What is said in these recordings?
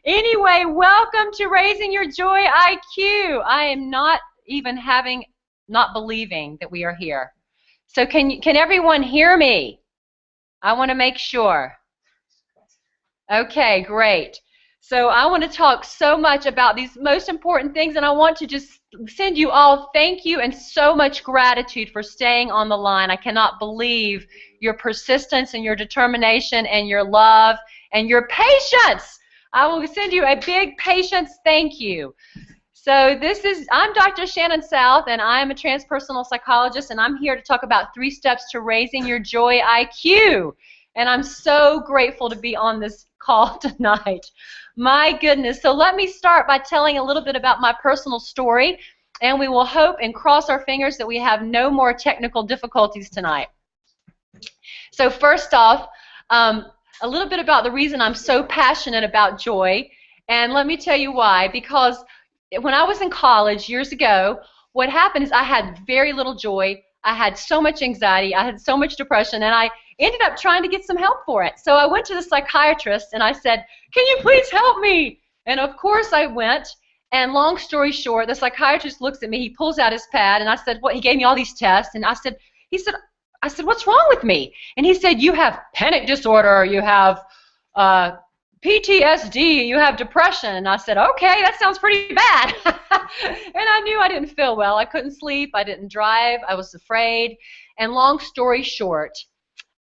Anyway, welcome to Raising Your Joy IQ. I am not believing that we are here. So can everyone hear me? I want to make sure. Okay, great. So I want to talk so much about these most important things, and I want to just send you all thank you and so much gratitude for staying on the line. I cannot believe your persistence and your determination and your love and your patience. I will send you a big patience thank you. So I'm Dr. Shannon South, and I'm a transpersonal psychologist, and I'm here to talk about 3 steps to raising your joy IQ. And I'm so grateful to be on this call tonight. My goodness. So let me start by telling a little bit about my personal story, and we will hope and cross our fingers that we have no more technical difficulties tonight. So first off, a little bit about the reason I'm so passionate about joy, and let me tell you why. Because when I was in college years ago, what happened is I had very little joy. I had so much anxiety. I had so much depression, and I ended up trying to get some help for it. So I went to the psychiatrist, and I said, "Can you please help me?" And of course I went, and long story short, the psychiatrist looks at me, he pulls out his pad, and I said, "What?" He gave me all these tests, and I said, "What's wrong with me?" And he said, "You have panic disorder, you have PTSD, you have depression." And I said, "Okay, that sounds pretty bad." And I knew I didn't feel well. I couldn't sleep. I didn't drive. I was afraid. And long story short,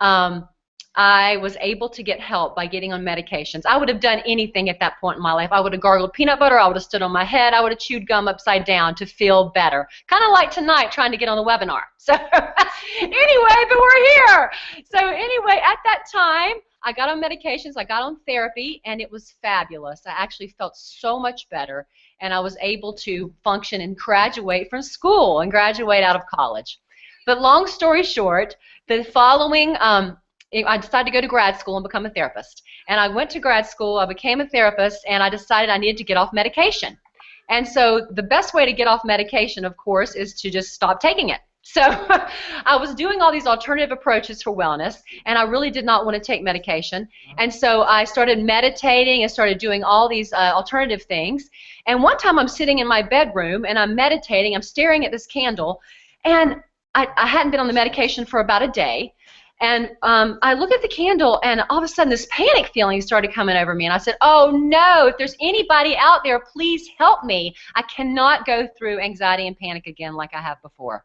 I was able to get help by getting on medications. I would have done anything at that point in my life. I would have gargled peanut butter. I would have stood on my head. I would have chewed gum upside down to feel better. Kind of like tonight trying to get on the webinar. So anyway, but we're here. So anyway, at that time, I got on medications, I got on therapy, and it was fabulous. I actually felt so much better, and I was able to function and graduate from school and graduate out of college. But long story short, the following, I decided to go to grad school and become a therapist. And I went to grad school, I became a therapist, and I decided I needed to get off medication. And so the best way to get off medication, of course, is to just stop taking it. So I was doing all these alternative approaches for wellness, and I really did not want to take medication. And so I started meditating and started doing all these alternative things. And one time I'm sitting in my bedroom, and I'm meditating. I'm staring at this candle, and I hadn't been on the medication for about a day. And I look at the candle, and all of a sudden this panic feeling started coming over me. And I said, "Oh no, if there's anybody out there, please help me. I cannot go through anxiety and panic again like I have before."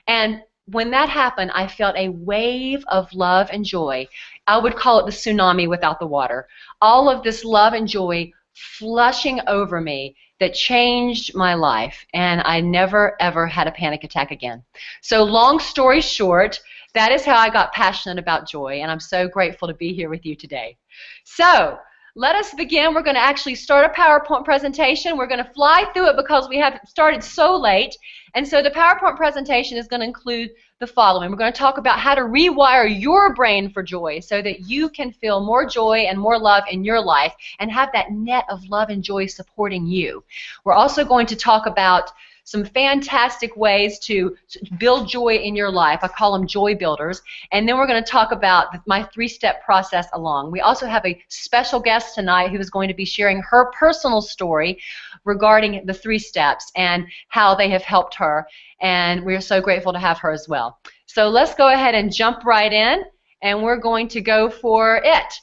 And when that happened, I felt a wave of love and joy. I would call it the tsunami without the water. All of this love and joy flushing over me that changed my life, and I never ever had a panic attack again. So long story short, that is how I got passionate about joy, and I'm so grateful to be here with you today. So let us begin. We're going to actually start a PowerPoint presentation. We're going to fly through it because we have started so late. And so the PowerPoint presentation is going to include the following. We're going to talk about how to rewire your brain for joy so that you can feel more joy and more love in your life and have that net of love and joy supporting you. We're also going to talk about some fantastic ways to build joy in your life. I call them joy builders. And then we're going to talk about my 3-step process along. We also have a special guest tonight who is going to be sharing her personal story regarding the 3 steps and how they have helped her. And we're so grateful to have her as well. So let's go ahead and jump right in, and we're going to go for it.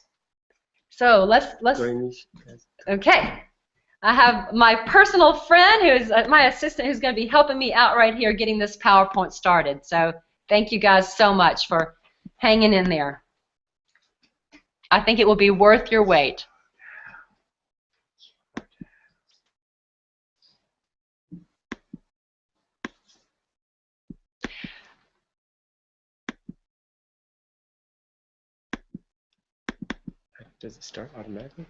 So let's okay. I have my personal friend who is my assistant who's going to be helping me out right here getting this PowerPoint started. So thank you guys so much for hanging in there. I think it will be worth your wait. Does it start automatically?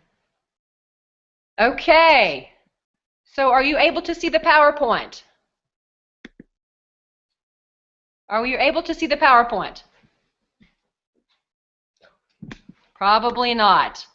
Okay. So are you able to see the PowerPoint? Are you able to see the PowerPoint? Probably not.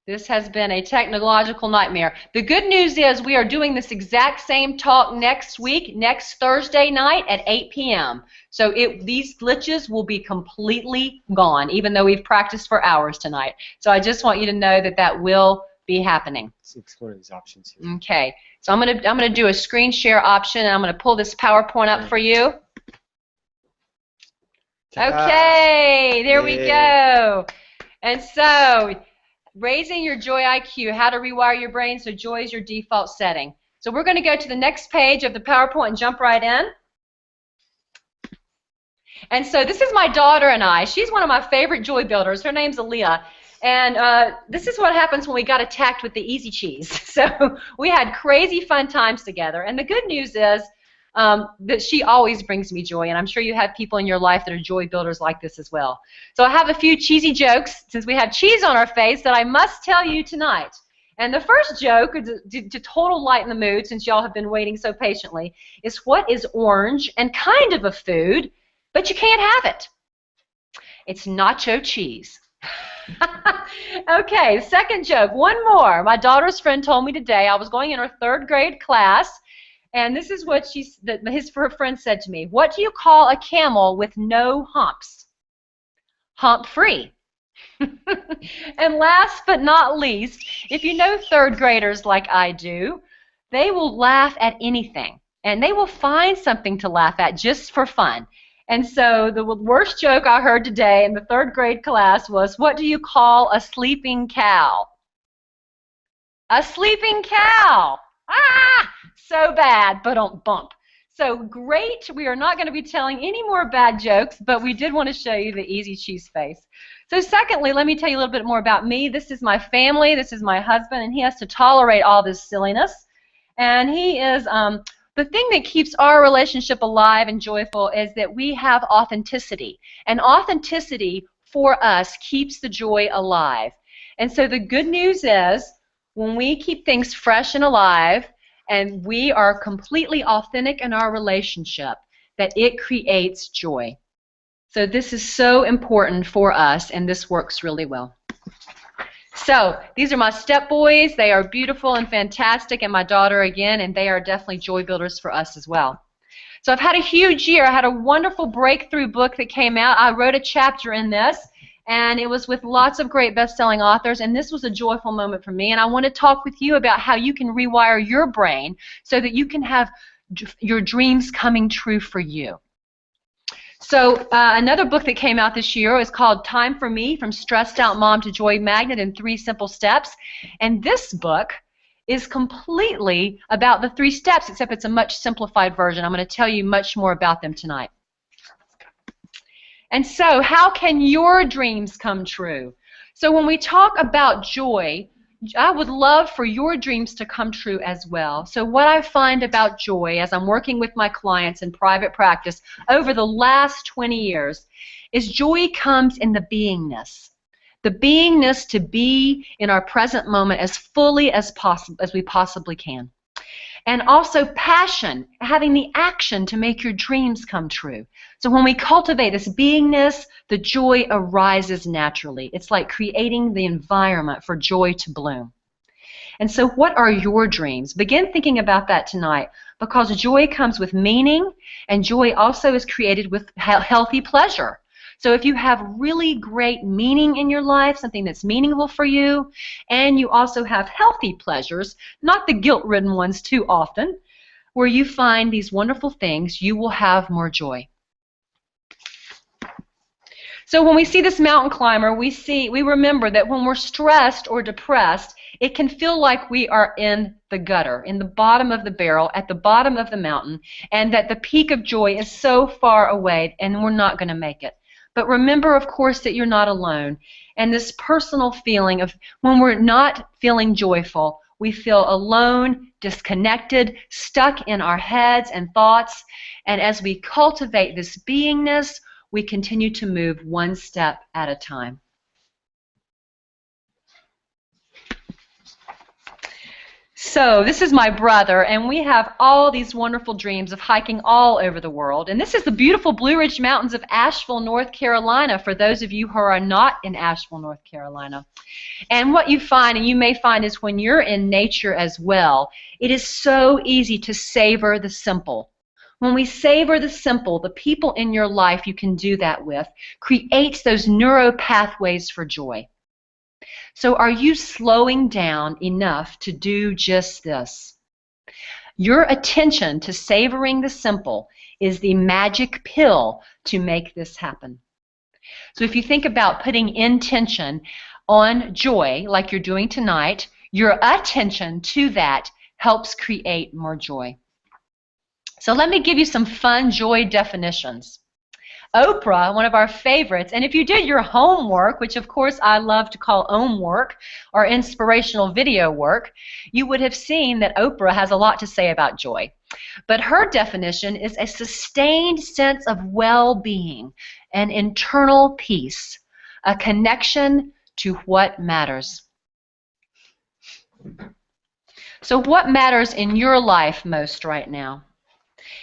This has been a technological nightmare. The good news is we are doing this exact same talk next week, next Thursday night at 8 p.m. So these glitches will be completely gone, even though we've practiced for hours tonight. So I just want you to know that that will be happening. Let's explore these options here. Okay. So I'm gonna do a screen share option, and I'm gonna pull this PowerPoint up for you. Okay, there we go. And so, raising your joy IQ, how to rewire your brain so joy is your default setting. So we're going to go to the next page of the PowerPoint and jump right in. And so this is my daughter and I. She's one of my favorite joy builders. Her name's Aaliyah. And this is what happens when we got attacked with the easy cheese. So we had crazy fun times together. And the good news is that she always brings me joy, and I'm sure you have people in your life that are joy builders like this as well. So I have a few cheesy jokes, since we have cheese on our face, that I must tell you tonight. And the first joke, to total lighten the mood, since y'all have been waiting so patiently, is what is orange and kind of a food, but you can't have it? It's nacho cheese. Okay, second joke, one more. My daughter's friend told me today, I was going in her 3rd grade class, and this is what her friend said to me. What do you call a camel with no humps? Hump-free. And last but not least, if you know 3rd graders like I do, they will laugh at anything. And they will find something to laugh at just for fun. And so the worst joke I heard today in the 3rd grade class was, what do you call a sleeping cow? A sleeping cow. Ah! So bad, but don't bump. So great, we are not going to be telling any more bad jokes, but we did want to show you the easy cheese face. So secondly, let me tell you a little bit more about me. This is my family, this is my husband, and he has to tolerate all this silliness. And he is, the thing that keeps our relationship alive and joyful is that we have authenticity. And authenticity for us keeps the joy alive. And so the good news is, when we keep things fresh and alive, and we are completely authentic in our relationship, that it creates joy. So this is so important for us, and this works really well. So these are my step boys. They are beautiful and fantastic, and my daughter again, and they are definitely joy builders for us as well. So I've had a huge year. I had a wonderful breakthrough book that came out. I wrote a chapter in this, and it was with lots of great best-selling authors, and this was a joyful moment for me. And I want to talk with you about how you can rewire your brain so that you can have your dreams coming true for you. So another book that came out this year is called Time for Me, From Stressed Out Mom to Joy Magnet in 3 Simple Steps. And this book is completely about the 3 steps, except it's a much simplified version. I'm going to tell you much more about them tonight. And so, how can your dreams come true? So when we talk about joy, I would love for your dreams to come true as well. So what I find about joy as I'm working with my clients in private practice over the last 20 years is joy comes in the beingness. The beingness to be in our present moment as fully as possible as we possibly can. And also passion, having the action to make your dreams come true. So when we cultivate this beingness, the joy arises naturally. It's like creating the environment for joy to bloom. And so what are your dreams? Begin thinking about that tonight, because joy comes with meaning, and joy also is created with healthy pleasure. So if you have really great meaning in your life, something that's meaningful for you, and you also have healthy pleasures, not the guilt-ridden ones too often, where you find these wonderful things, you will have more joy. So when we see this mountain climber, we remember that when we're stressed or depressed, it can feel like we are in the gutter, in the bottom of the barrel, at the bottom of the mountain, and that the peak of joy is so far away and we're not going to make it. But remember, of course, that you're not alone. And this personal feeling of when we're not feeling joyful, we feel alone, disconnected, stuck in our heads and thoughts. And as we cultivate this beingness, we continue to move one step at a time. So this is my brother, and we have all these wonderful dreams of hiking all over the world. And this is the beautiful Blue Ridge Mountains of Asheville, North Carolina, for those of you who are not in Asheville, North Carolina. And what you find, and you may find, is when you're in nature as well, it is so easy to savor the simple. When we savor the simple, the people in your life you can do that with creates those neuro pathways for joy. So are you slowing down enough to do just this? Your attention to savoring the simple is the magic pill to make this happen. So if you think about putting intention on joy, like you're doing tonight, your attention to that helps create more joy. So let me give you some fun joy definitions. Oprah, one of our favorites, and if you did your homework, which of course I love to call OM work or inspirational video work, you would have seen that Oprah has a lot to say about joy. But her definition is a sustained sense of well-being, an internal peace, a connection to what matters. So what matters in your life most right now?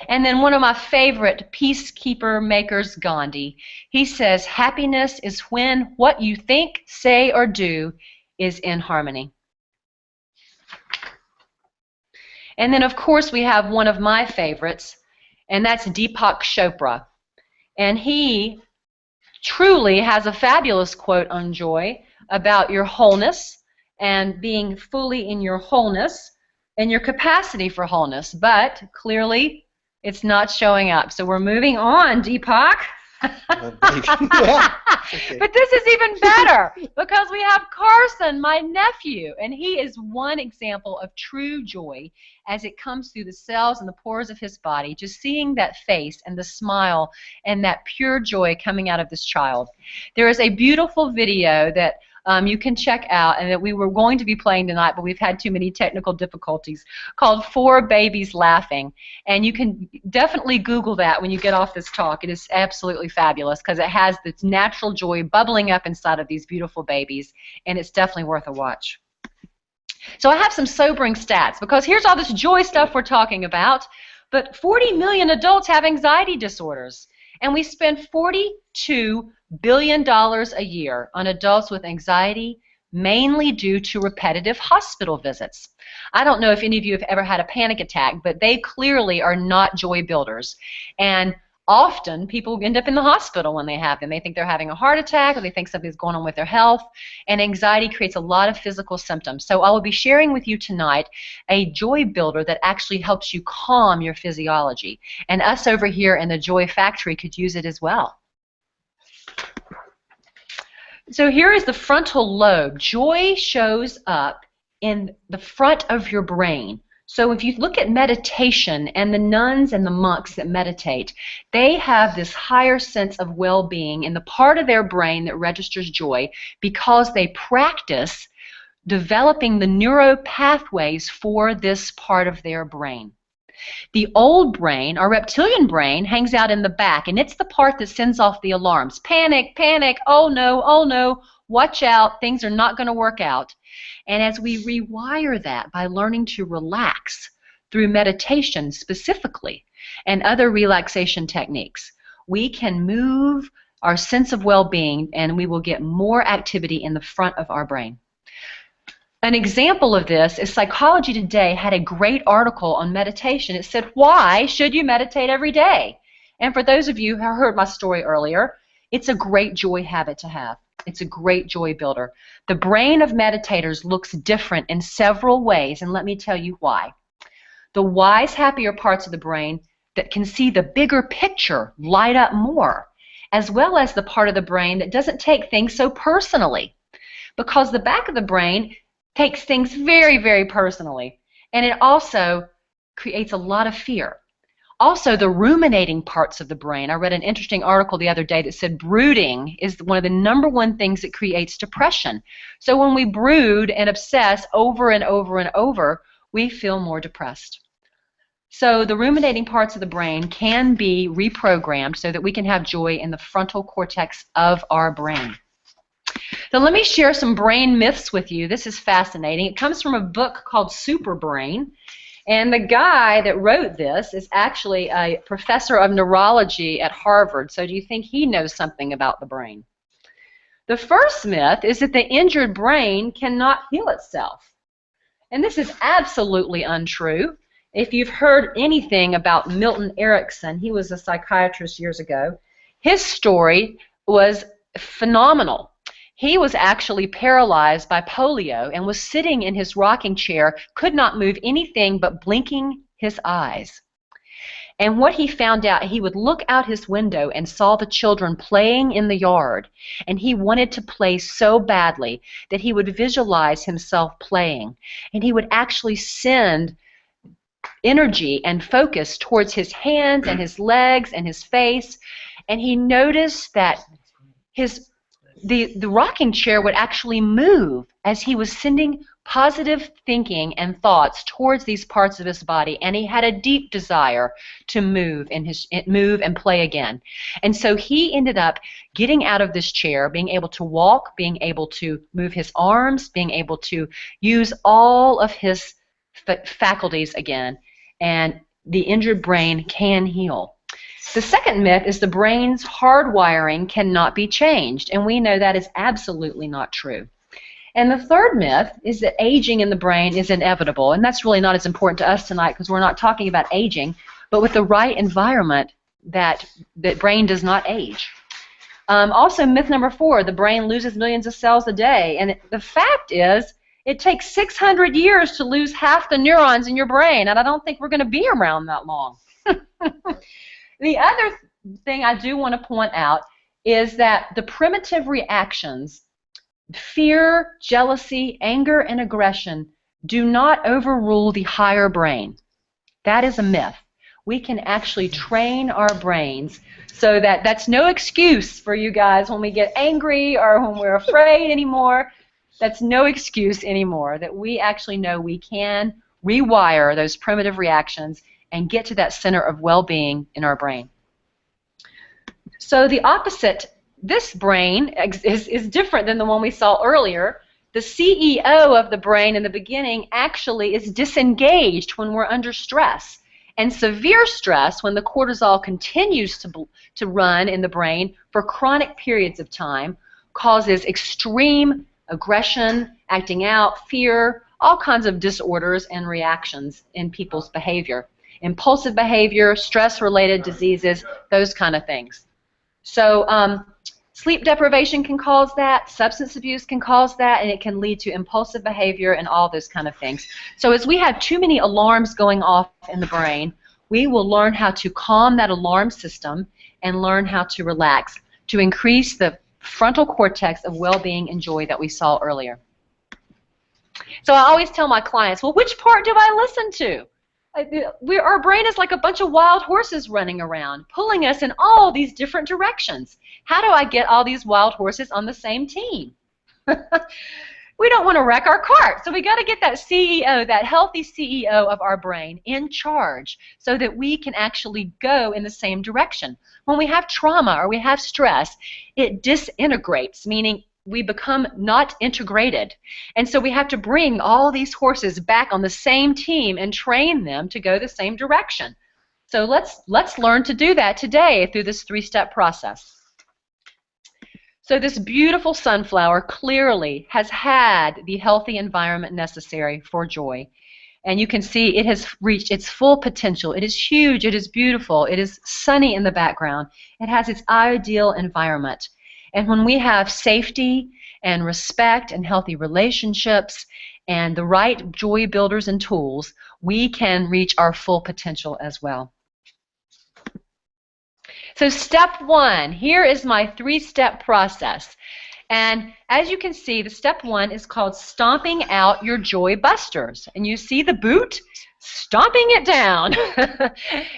And then one of my favorite peacekeeper makers, Gandhi, he says, happiness is when what you think, say, or do is in harmony. And then, of course, we have one of my favorites, and that's Deepak Chopra. And he truly has a fabulous quote on joy about your wholeness and being fully in your wholeness and your capacity for wholeness. But clearly, it's not showing up. So we're moving on, Deepak. Yeah. Okay. But this is even better because we have Carson, my nephew, and he is one example of true joy as it comes through the cells and the pores of his body, just seeing that face and the smile and that pure joy coming out of this child. There is a beautiful video that you can check out and that we were going to be playing tonight, but we've had too many technical difficulties, called 4 Babies Laughing. And you can definitely Google that when you get off this talk. It is absolutely fabulous because it has this natural joy bubbling up inside of these beautiful babies, and it's definitely worth a watch. So I have some sobering stats because here's all this joy stuff we're talking about, but 40 million adults have anxiety disorders, and we spend $42 billion a year on adults with anxiety, mainly due to repetitive hospital visits. I don't know if any of you have ever had a panic attack, but they clearly are not joy builders. And often people end up in the hospital when they have them. They think they're having a heart attack, or they think something's going on with their health, and anxiety creates a lot of physical symptoms. So I will be sharing with you tonight a joy builder that actually helps you calm your physiology. And us over here in the Joy Factory could use it as well. So here is the frontal lobe. Joy shows up in the front of your brain. So if you look at meditation and the nuns and the monks that meditate, they have this higher sense of well-being in the part of their brain that registers joy because they practice developing the neuro pathways for this part of their brain. The old brain, our reptilian brain, hangs out in the back, and it's the part that sends off the alarms. Panic, panic, oh no, watch out, things are not going to work out. And as we rewire that by learning to relax through meditation specifically and other relaxation techniques, we can move our sense of well-being and we will get more activity in the front of our brain. An example of this is Psychology Today had a great article on meditation. It said, why should you meditate every day? And for those of you who heard my story earlier, it's a great joy habit to have. It's a great joy builder. The brain of meditators looks different in several ways, and let me tell you why. The wise, happier parts of the brain that can see the bigger picture light up more, as well as the part of the brain that doesn't take things so personally. Because the back of the brain takes things very, very personally, and it also creates a lot of fear. Also, the ruminating parts of the brain. I read an interesting article the other day that said brooding is one of the #1 things that creates depression. So when we brood and obsess over and over and over, we feel more depressed. So the ruminating parts of the brain can be reprogrammed so that we can have joy in the frontal cortex of our brain. So let me share some brain myths with you. This is fascinating. It comes from a book called Super Brain. And the guy that wrote this is actually a professor of neurology at Harvard. So do you think he knows something about the brain? The first myth is that the injured brain cannot heal itself. And this is absolutely untrue. If you've heard anything about Milton Erickson, he was a psychiatrist years ago, his story was phenomenal. He was actually paralyzed by polio and was sitting in his rocking chair, could not move anything but blinking his eyes. And what he found out, he would look out his window and saw the children playing in the yard. And he wanted to play so badly that he would visualize himself playing. And he would actually send energy and focus towards his hands and his legs and his face. And he noticed that the rocking chair would actually move as he was sending positive thinking and thoughts towards these parts of his body, and he had a deep desire to move and play again. And so he ended up getting out of this chair, being able to walk, being able to move his arms, being able to use all of his faculties again, and the injured brain can heal. The second myth is the brain's hardwiring cannot be changed, and we know that is absolutely not true. And the third myth is that aging in the brain is inevitable, and that's really not as important to us tonight because we're not talking about aging, but with the right environment, that brain does not age. Also, myth number 4, the brain loses millions of cells a day, and the fact is it takes 600 years to lose half the neurons in your brain, and I don't think we're going to be around that long. The other thing I do want to point out is that the primitive reactions, fear, jealousy, anger, and aggression, do not overrule the higher brain. That is a myth. We can actually train our brains so that that's no excuse for you guys when we get angry or when we're afraid anymore. That's no excuse anymore, that we actually know we can rewire those primitive reactions and get to that center of well-being in our brain. So the opposite, this brain is different than the one we saw earlier. The CEO of the brain in the beginning actually is disengaged when we're under stress. And severe stress, when the cortisol continues to run in the brain for chronic periods of time, causes extreme aggression, acting out, fear, all kinds of disorders and reactions in people's behavior. Impulsive behavior, stress-related diseases, those kind of things. So sleep deprivation can cause that, substance abuse can cause that, and it can lead to impulsive behavior and all those kind of things. So as we have too many alarms going off in the brain, we will learn how to calm that alarm system and learn how to relax to increase the frontal cortex of well-being and joy that we saw earlier. So I always tell my clients, well, which part do I listen to? Our brain is like a bunch of wild horses running around, pulling us in all these different directions. How do I get all these wild horses on the same team? We don't want to wreck our cart, so we got to get that CEO, that healthy CEO of our brain in charge so that we can actually go in the same direction. When we have trauma or we have stress, it disintegrates, meaning we become not integrated. And so we have to bring all these horses back on the same team and train them to go the same direction. So let's learn to do that today through this 3-step process. So this beautiful sunflower clearly has had the healthy environment necessary for joy. And you can see it has reached its full potential. It is huge, it is beautiful, it is sunny in the background. It has its ideal environment. And when we have safety and respect and healthy relationships and the right joy builders and tools, we can reach our full potential as well. So step 1, here is my 3-step process. And as you can see, the step 1 is called stomping out your joy busters. And you see the boot? Stomping it down.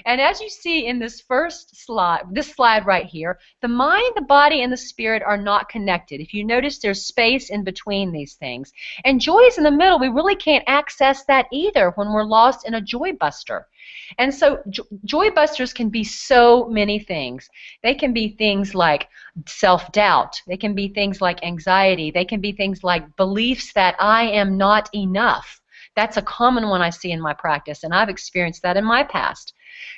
And as you see in this first slide, this slide right here, the mind, the body, and the spirit are not connected. If you notice, there's space in between these things. And joy is in the middle. We really can't access that either when we're lost in a joy buster. And so joy busters can be so many things. They can be things like self-doubt. They can be things like anxiety. They can be things like beliefs that I am not enough. That's a common one I see in my practice, and I've experienced that in my past.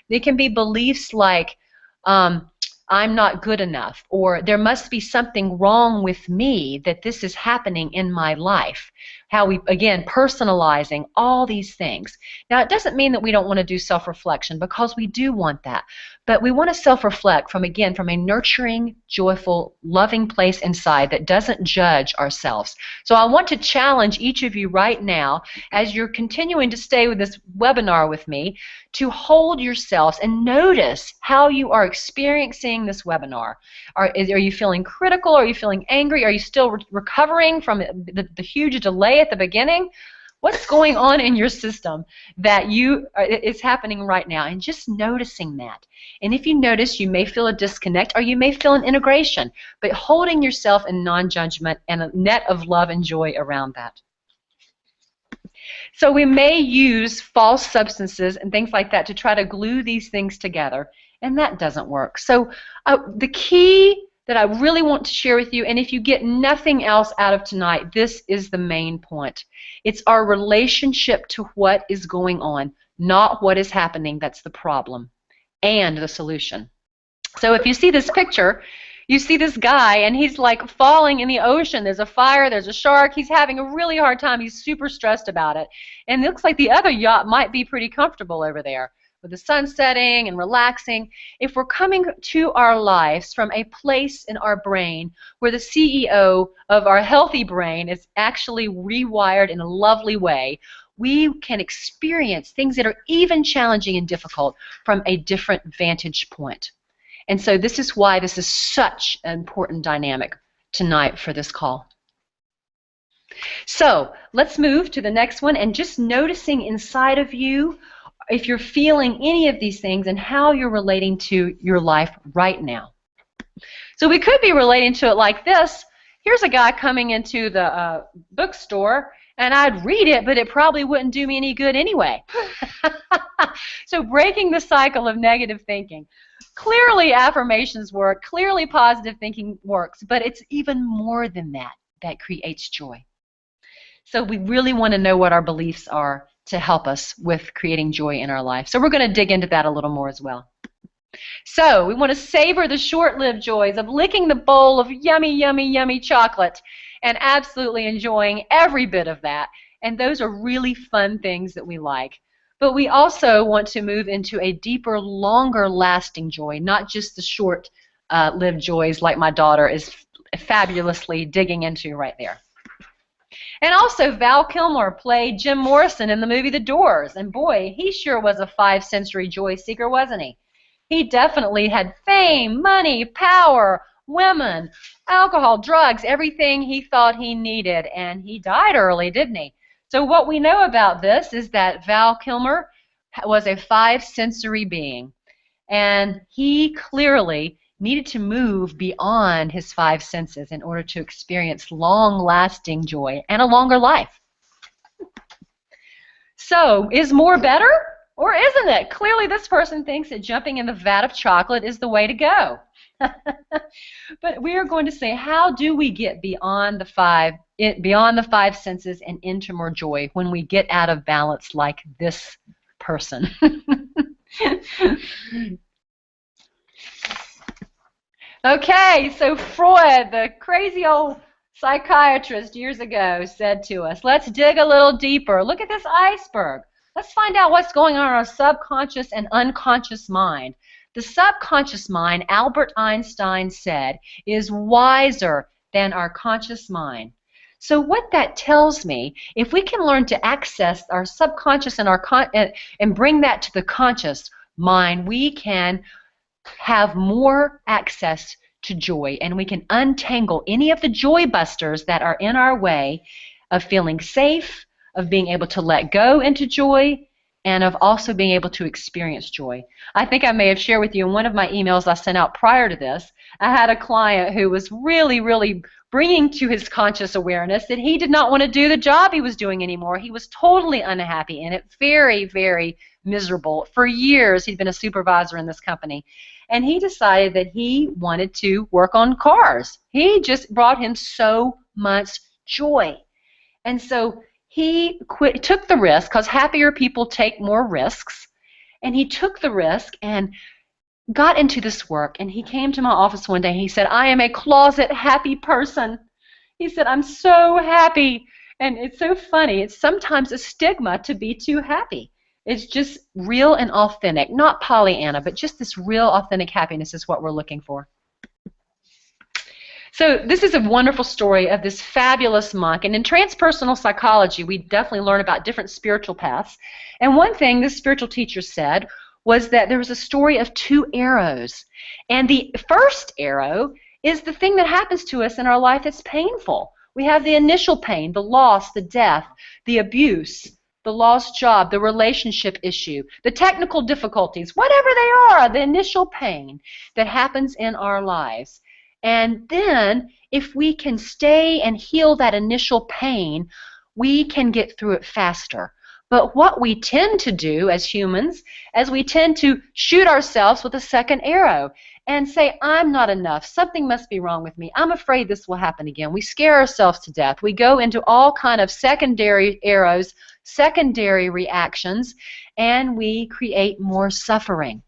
They can be beliefs like, I'm not good enough, or there must be something wrong with me that this is happening in my life. How we, again, personalizing all these things. Now, it doesn't mean that we don't want to do self-reflection, because we do want that. But we want to self-reflect from a nurturing, joyful, loving place inside that doesn't judge ourselves. So I want to challenge each of you right now, as you're continuing to stay with this webinar with me, to hold yourselves and notice how you are experiencing this webinar. Are you feeling critical? Are you feeling angry? Are you still recovering from the huge delay at the beginning? What's going on in your system that is happening right now? And just noticing that. And if you notice, you may feel a disconnect or you may feel an integration, but holding yourself in non-judgment and a net of love and joy around that. So we may use false substances and things like that to try to glue these things together, and that doesn't work. So the key that I really want to share with you, and if you get nothing else out of tonight, this is the main point. It's our relationship to what is going on, not what is happening that's the problem and the solution. So if you see this picture, you see this guy, and he's like falling in the ocean. There's a fire, there's a shark. He's having a really hard time. He's super stressed about it. And it looks like the other yacht might be pretty comfortable over there with the sun setting and relaxing. If we're coming to our lives from a place in our brain where the CEO of our healthy brain is actually rewired in a lovely way, we can experience things that are even challenging and difficult from a different vantage point. And so this is why this is such an important dynamic tonight for this call. So let's move to the next one, and just noticing inside of you if you're feeling any of these things and how you're relating to your life right now. So we could be relating to it like this. Here's a guy coming into the bookstore, and I'd read it, but it probably wouldn't do me any good anyway. So breaking the cycle of negative thinking. Clearly affirmations work, clearly positive thinking works, but it's even more than that that creates joy. So we really want to know what our beliefs are to help us with creating joy in our life. So we're going to dig into that a little more as well. So we want to savor the short-lived joys of licking the bowl of yummy, yummy, yummy chocolate and absolutely enjoying every bit of that. And those are really fun things that we like. But we also want to move into a deeper, longer-lasting joy, not just the short-lived joys like my daughter is fabulously digging into right there. And also, Val Kilmer played Jim Morrison in the movie The Doors, and boy, he sure was a five-sensory joy seeker, wasn't he? He definitely had fame, money, power, women, alcohol, drugs, everything he thought he needed, and he died early, didn't he? So what we know about this is that Val Kilmer was a five-sensory being, and he clearly needed to move beyond his five senses in order to experience long-lasting joy and a longer life. So, is more better, or isn't it? Clearly this person thinks that jumping in the vat of chocolate is the way to go. But we are going to say, how do we get beyond the five senses and into more joy when we get out of balance like this person? Okay, so Freud, the crazy old psychiatrist years ago, said to us, let's dig a little deeper. Look at this iceberg. Let's find out what's going on in our subconscious and unconscious mind. The subconscious mind, Albert Einstein said, is wiser than our conscious mind. So what that tells me, if we can learn to access our subconscious and bring that to the conscious mind, we can have more access to joy, and we can untangle any of the joy busters that are in our way of feeling safe, of being able to let go into joy, and of also being able to experience joy. I think I may have shared with you in one of my emails I sent out prior to this, I had a client who was really, really bringing to his conscious awareness that he did not want to do the job he was doing anymore. He was totally unhappy in it, very, very miserable. For years, he'd been a supervisor in this company. And he decided that he wanted to work on cars. He just brought him so much joy. And so he took the risk, because happier people take more risks. And he took the risk and got into this work. And he came to my office one day and he said, I am a closet happy person. He said, I'm so happy. And it's so funny. It's sometimes a stigma to be too happy. It's just real and authentic, not Pollyanna, but just this real authentic happiness is what we're looking for. So this is a wonderful story of this fabulous monk. And in transpersonal psychology, we definitely learn about different spiritual paths. And one thing this spiritual teacher said was that there was a story of 2 arrows. And the first arrow is the thing that happens to us in our life that's painful. We have the initial pain, the loss, the death, the abuse, the lost job, the relationship issue, the technical difficulties, whatever they are, the initial pain that happens in our lives. And then if we can stay and heal that initial pain, we can get through it faster. But what we tend to do as humans is we tend to shoot ourselves with a second arrow and say, I'm not enough. Something must be wrong with me. I'm afraid this will happen again. We scare ourselves to death. We go into all kind of secondary arrows, secondary reactions, and we create more suffering.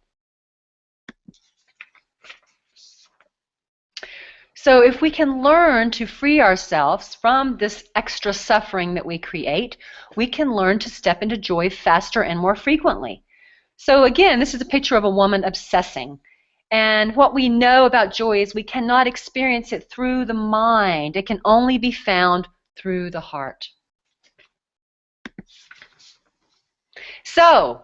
So if we can learn to free ourselves from this extra suffering that we create, we can learn to step into joy faster and more frequently. So again, this is a picture of a woman obsessing. And what we know about joy is we cannot experience it through the mind. It can only be found through the heart. So,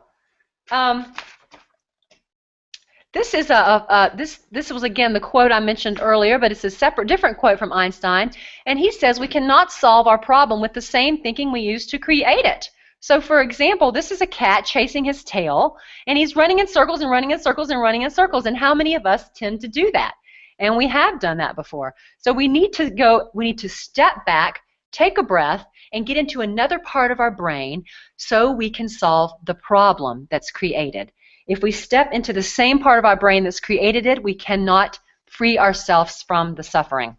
this is this was again the quote I mentioned earlier, but it's a different quote from Einstein, and he says we cannot solve our problem with the same thinking we used to create it. So, for example, this is a cat chasing his tail, and he's running in circles and running in circles and running in circles. And how many of us tend to do that? And we have done that before. So we need to step back, take a breath, and get into another part of our brain so we can solve the problem that's created. If we step into the same part of our brain that's created it, we cannot free ourselves from the suffering.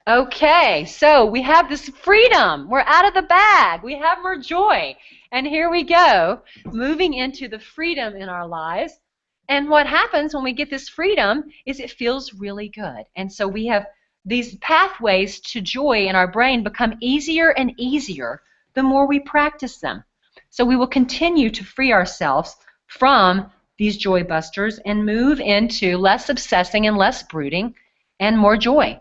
Okay, so we have this freedom. We're out of the bag. We have more joy. And here we go, moving into the freedom in our lives. And what happens when we get this freedom is it feels really good. And so we have these pathways to joy in our brain become easier and easier the more we practice them. So we will continue to free ourselves from these joy busters and move into less obsessing and less brooding and more joy.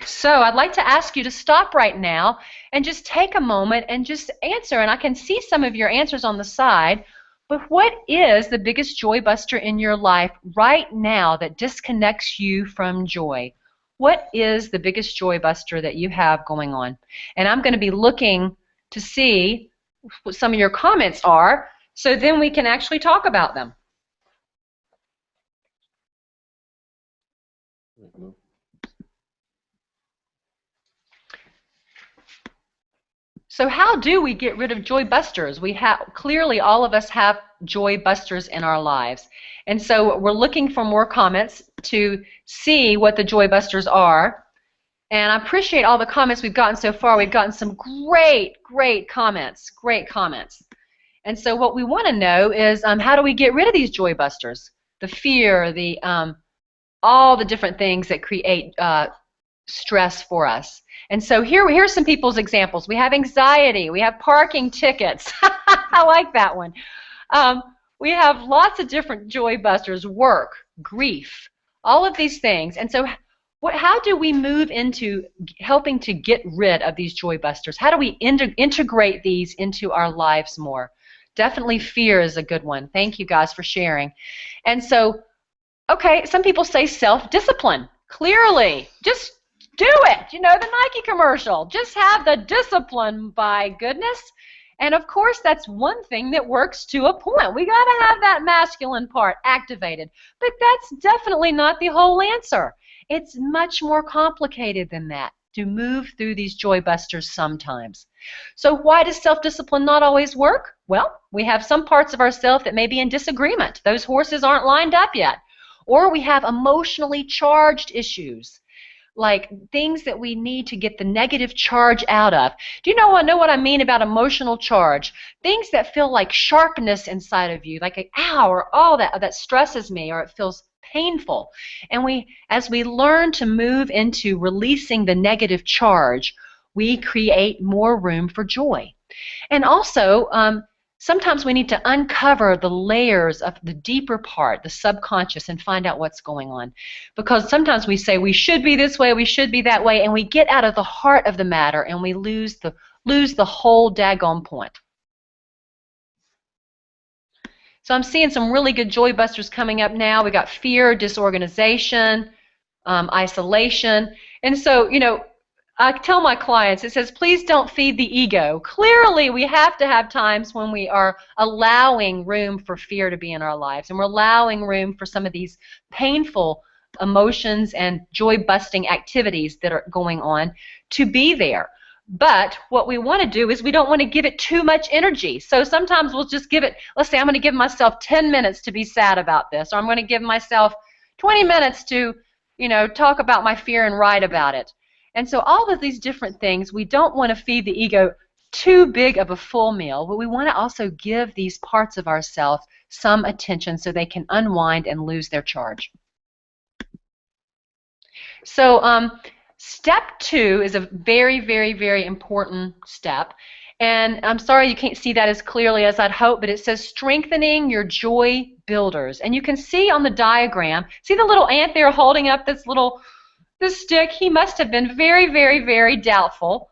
So I'd like to ask you to stop right now and just take a moment and just answer. And I can see some of your answers on the side. But what is the biggest joy buster in your life right now that disconnects you from joy? What is the biggest joy buster that you have going on? And I'm going to be looking to see what some of your comments are, so then we can actually talk about them. So how do we get rid of joy busters? We have, clearly all of us have joy busters in our lives. And so we're looking for more comments to see what the joy busters are. And I appreciate all the comments we've gotten so far. We've gotten some great comments, And so what we want to know is how do we get rid of these joy busters? The fear, the all the different things that create stress for us. And so here's some people's examples. We have anxiety. We have parking tickets. I like that one. We have lots of different joy busters, work, grief, all of these things. And so how do we move into helping to get rid of these joy busters? How do we integrate these into our lives more? Definitely fear is a good one. Thank you guys for sharing. And so, okay, some people say self-discipline. Clearly, just do it. You know, the Nike commercial. Just have the discipline, by goodness. And of course, that's one thing that works to a point. We got to have that masculine part activated. But that's definitely not the whole answer. It's much more complicated than that. to move through these joy busters sometimes. So why does self-discipline not always work? Well, we have some parts of ourselves that may be in disagreement. Those horses aren't lined up yet. Or we have emotionally charged issues, like things that we need to get the negative charge out of. Do you know what I mean about emotional charge? Things that feel like sharpness inside of you, like ow, or oh, that stresses me, or it feels painful. And as we learn to move into releasing the negative charge, we create more room for joy. And also, sometimes we need to uncover the layers of the deeper part, the subconscious, and find out what's going on. Because sometimes we say we should be this way, we should be that way, and we get out of the heart of the matter and we lose the whole daggone point. So I'm seeing some really good joy busters coming up now. We got fear, disorganization, isolation. And so, I tell my clients, it says, please don't feed the ego. Clearly, we have to have times when we are allowing room for fear to be in our lives, and we're allowing room for some of these painful emotions and joy-busting activities that are going on to be there. But what we want to do is we don't want to give it too much energy. So sometimes we'll just give it, let's say I'm going to give myself 10 minutes to be sad about this, or I'm going to give myself 20 minutes to, talk about my fear and write about it. And so all of these different things, we don't want to feed the ego too big of a full meal, but we want to also give these parts of ourselves some attention so they can unwind and lose their charge. So step 2 is a very, very, very important step. And I'm sorry you can't see that as clearly as I'd hope, but it says strengthening your joy builders. And you can see on the diagram, see the little ant there holding up this stick? He must have been very, very, very doubtful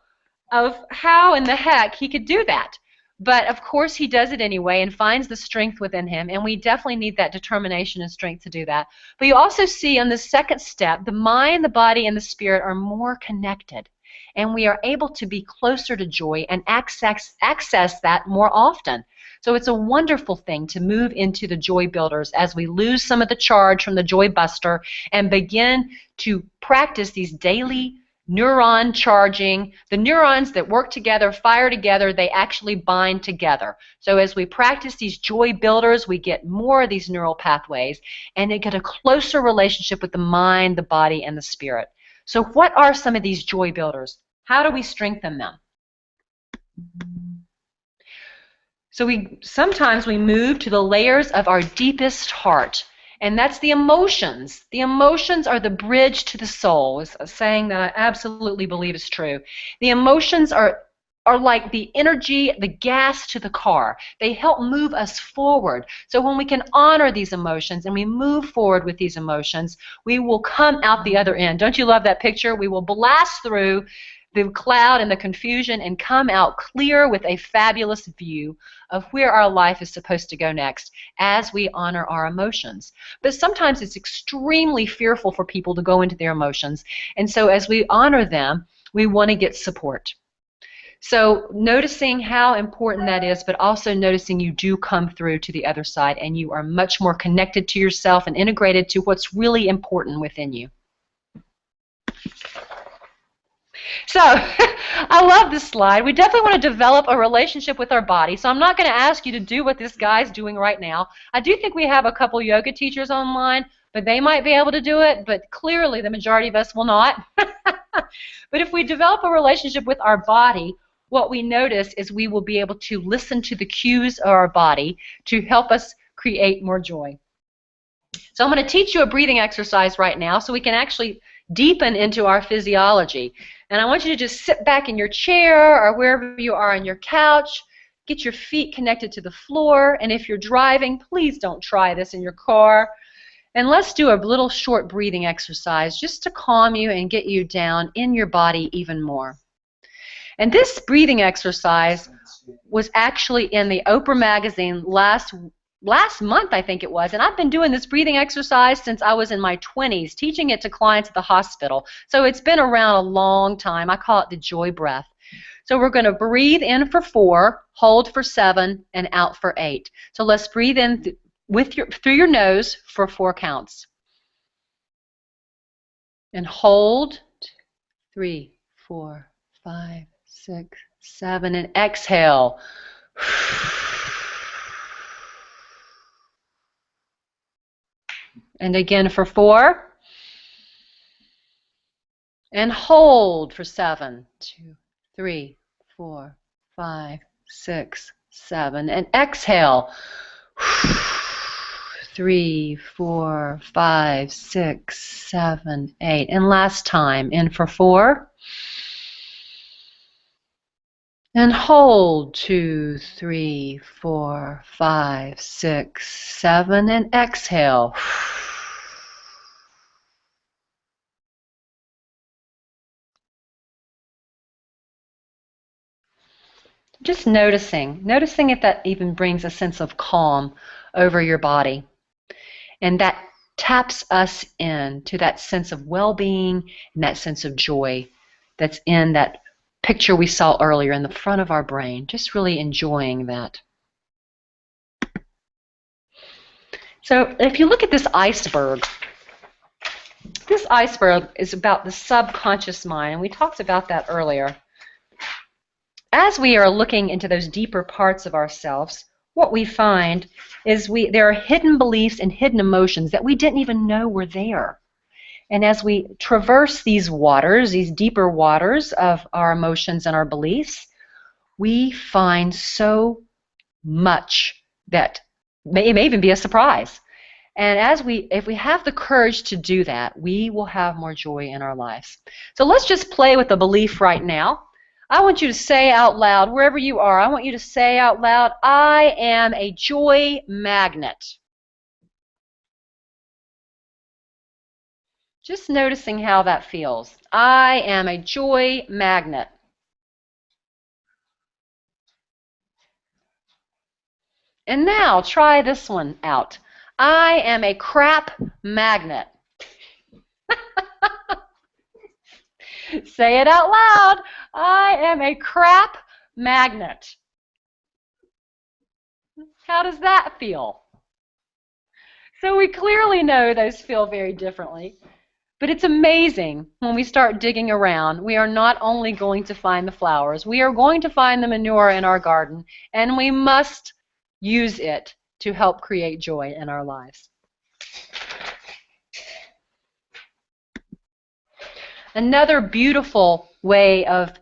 of how in the heck he could do that. But of course he does it anyway and finds the strength within him, and we definitely need that determination and strength to do that. But you also see on the second step, the mind, the body, and the spirit are more connected, and we are able to be closer to joy and access that more often. So it's a wonderful thing to move into the joy builders as we lose some of the charge from the joy buster and begin to practice these daily neuron charging. The neurons that work together, fire together, they actually bind together. So as we practice these joy builders, we get more of these neural pathways and they get a closer relationship with the mind, the body, and the spirit. So what are some of these joy builders? How do we strengthen them? So sometimes we move to the layers of our deepest heart, and that's the emotions. The emotions are the bridge to the soul, is a saying that I absolutely believe is true. The emotions are like the energy, the gas to the car. They help move us forward. So when we can honor these emotions and we move forward with these emotions, we will come out the other end. Don't you love that picture? We will blast through the cloud and the confusion and come out clear with a fabulous view of where our life is supposed to go next as we honor our emotions. But sometimes it's extremely fearful for people to go into their emotions, and so as we honor them, we want to get support. So noticing how important that is, but also noticing you do come through to the other side and you are much more connected to yourself and integrated to what's really important within you. So I love this slide. We definitely want to develop a relationship with our body. So I'm not going to ask you to do what this guy's doing right now. I do think we have a couple yoga teachers online, but they might be able to do it, but clearly the majority of us will not. But if we develop a relationship with our body, what we notice is we will be able to listen to the cues of our body to help us create more joy. So I'm going to teach you a breathing exercise right now so we can actually deepen into our physiology. And I want you to just sit back in your chair or wherever you are on your couch, get your feet connected to the floor, and if you're driving, please don't try this in your car. And let's do a little short breathing exercise just to calm you and get you down in your body even more. And this breathing exercise was actually in the Oprah magazine last month, I think it was, and I've been doing this breathing exercise since I was in my 20s, teaching it to clients at the hospital. So it's been around a long time. I call it the joy breath. So we're going to breathe in for 4, hold for 7, and out for 8. So let's breathe in through your nose for 4 counts. And hold, 3, 4, 5, 6, 7, and exhale. And again for 4. And hold for 7, 2, 3, 4, 5, 6, 7. And exhale. 3, 4, 5, 6, 7, 8. And last time, in for 4. And hold 2, 3, 4, 5, 6, 7. And exhale. Just noticing if that even brings a sense of calm over your body. And that taps us in to that sense of well-being and that sense of joy that's in that picture we saw earlier in the front of our brain. Just really enjoying that. So if you look at this iceberg is about the subconscious mind, and we talked about that earlier. As we are looking into those deeper parts of ourselves, what we find is there are hidden beliefs and hidden emotions that we didn't even know were there. And as we traverse these waters, these deeper waters of our emotions and our beliefs, we find so much that it may even be a surprise. And if we have the courage to do that, we will have more joy in our lives. So let's just play with the belief right now. I want you to say out loud, wherever you are, I want you to say out loud, I am a joy magnet. Just noticing how that feels. I am a joy magnet. And now try this one out. I am a crap magnet. Say it out loud. I am a crap magnet. How does that feel? So we clearly know those feel very differently. But it's amazing when we start digging around. We are not only going to find the flowers, we are going to find the manure in our garden, and we must use it to help create joy in our lives. Another beautiful way of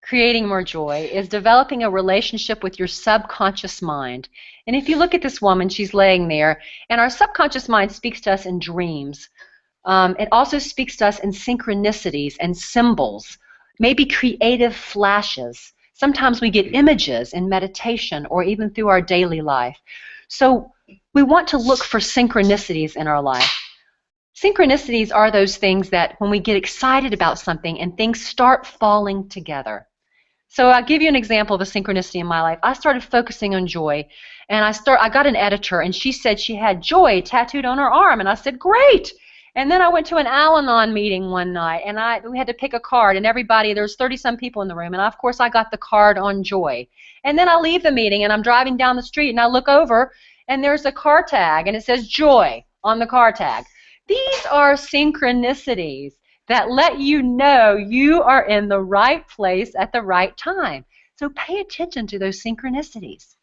creating more joy is developing a relationship with your subconscious mind. And if you look at this woman, she's laying there, and our subconscious mind speaks to us in dreams. It also speaks to us in synchronicities and symbols, maybe creative flashes. Sometimes we get images in meditation or even through our daily life. So we want to look for synchronicities in our life. Synchronicities are those things that when we get excited about something and things start falling together. So I'll give you an example of a synchronicity in my life. I started focusing on joy, and I got an editor, and she said she had joy tattooed on her arm, and I said, great. And then I went to an Al-Anon meeting one night, and we had to pick a card, and there's 30-some people in the room, and of course I got the card on joy. And then I leave the meeting, and I'm driving down the street, and I look over, and there's a car tag, and it says joy on the car tag. These are synchronicities that let you know you are in the right place at the right time. So pay attention to those synchronicities.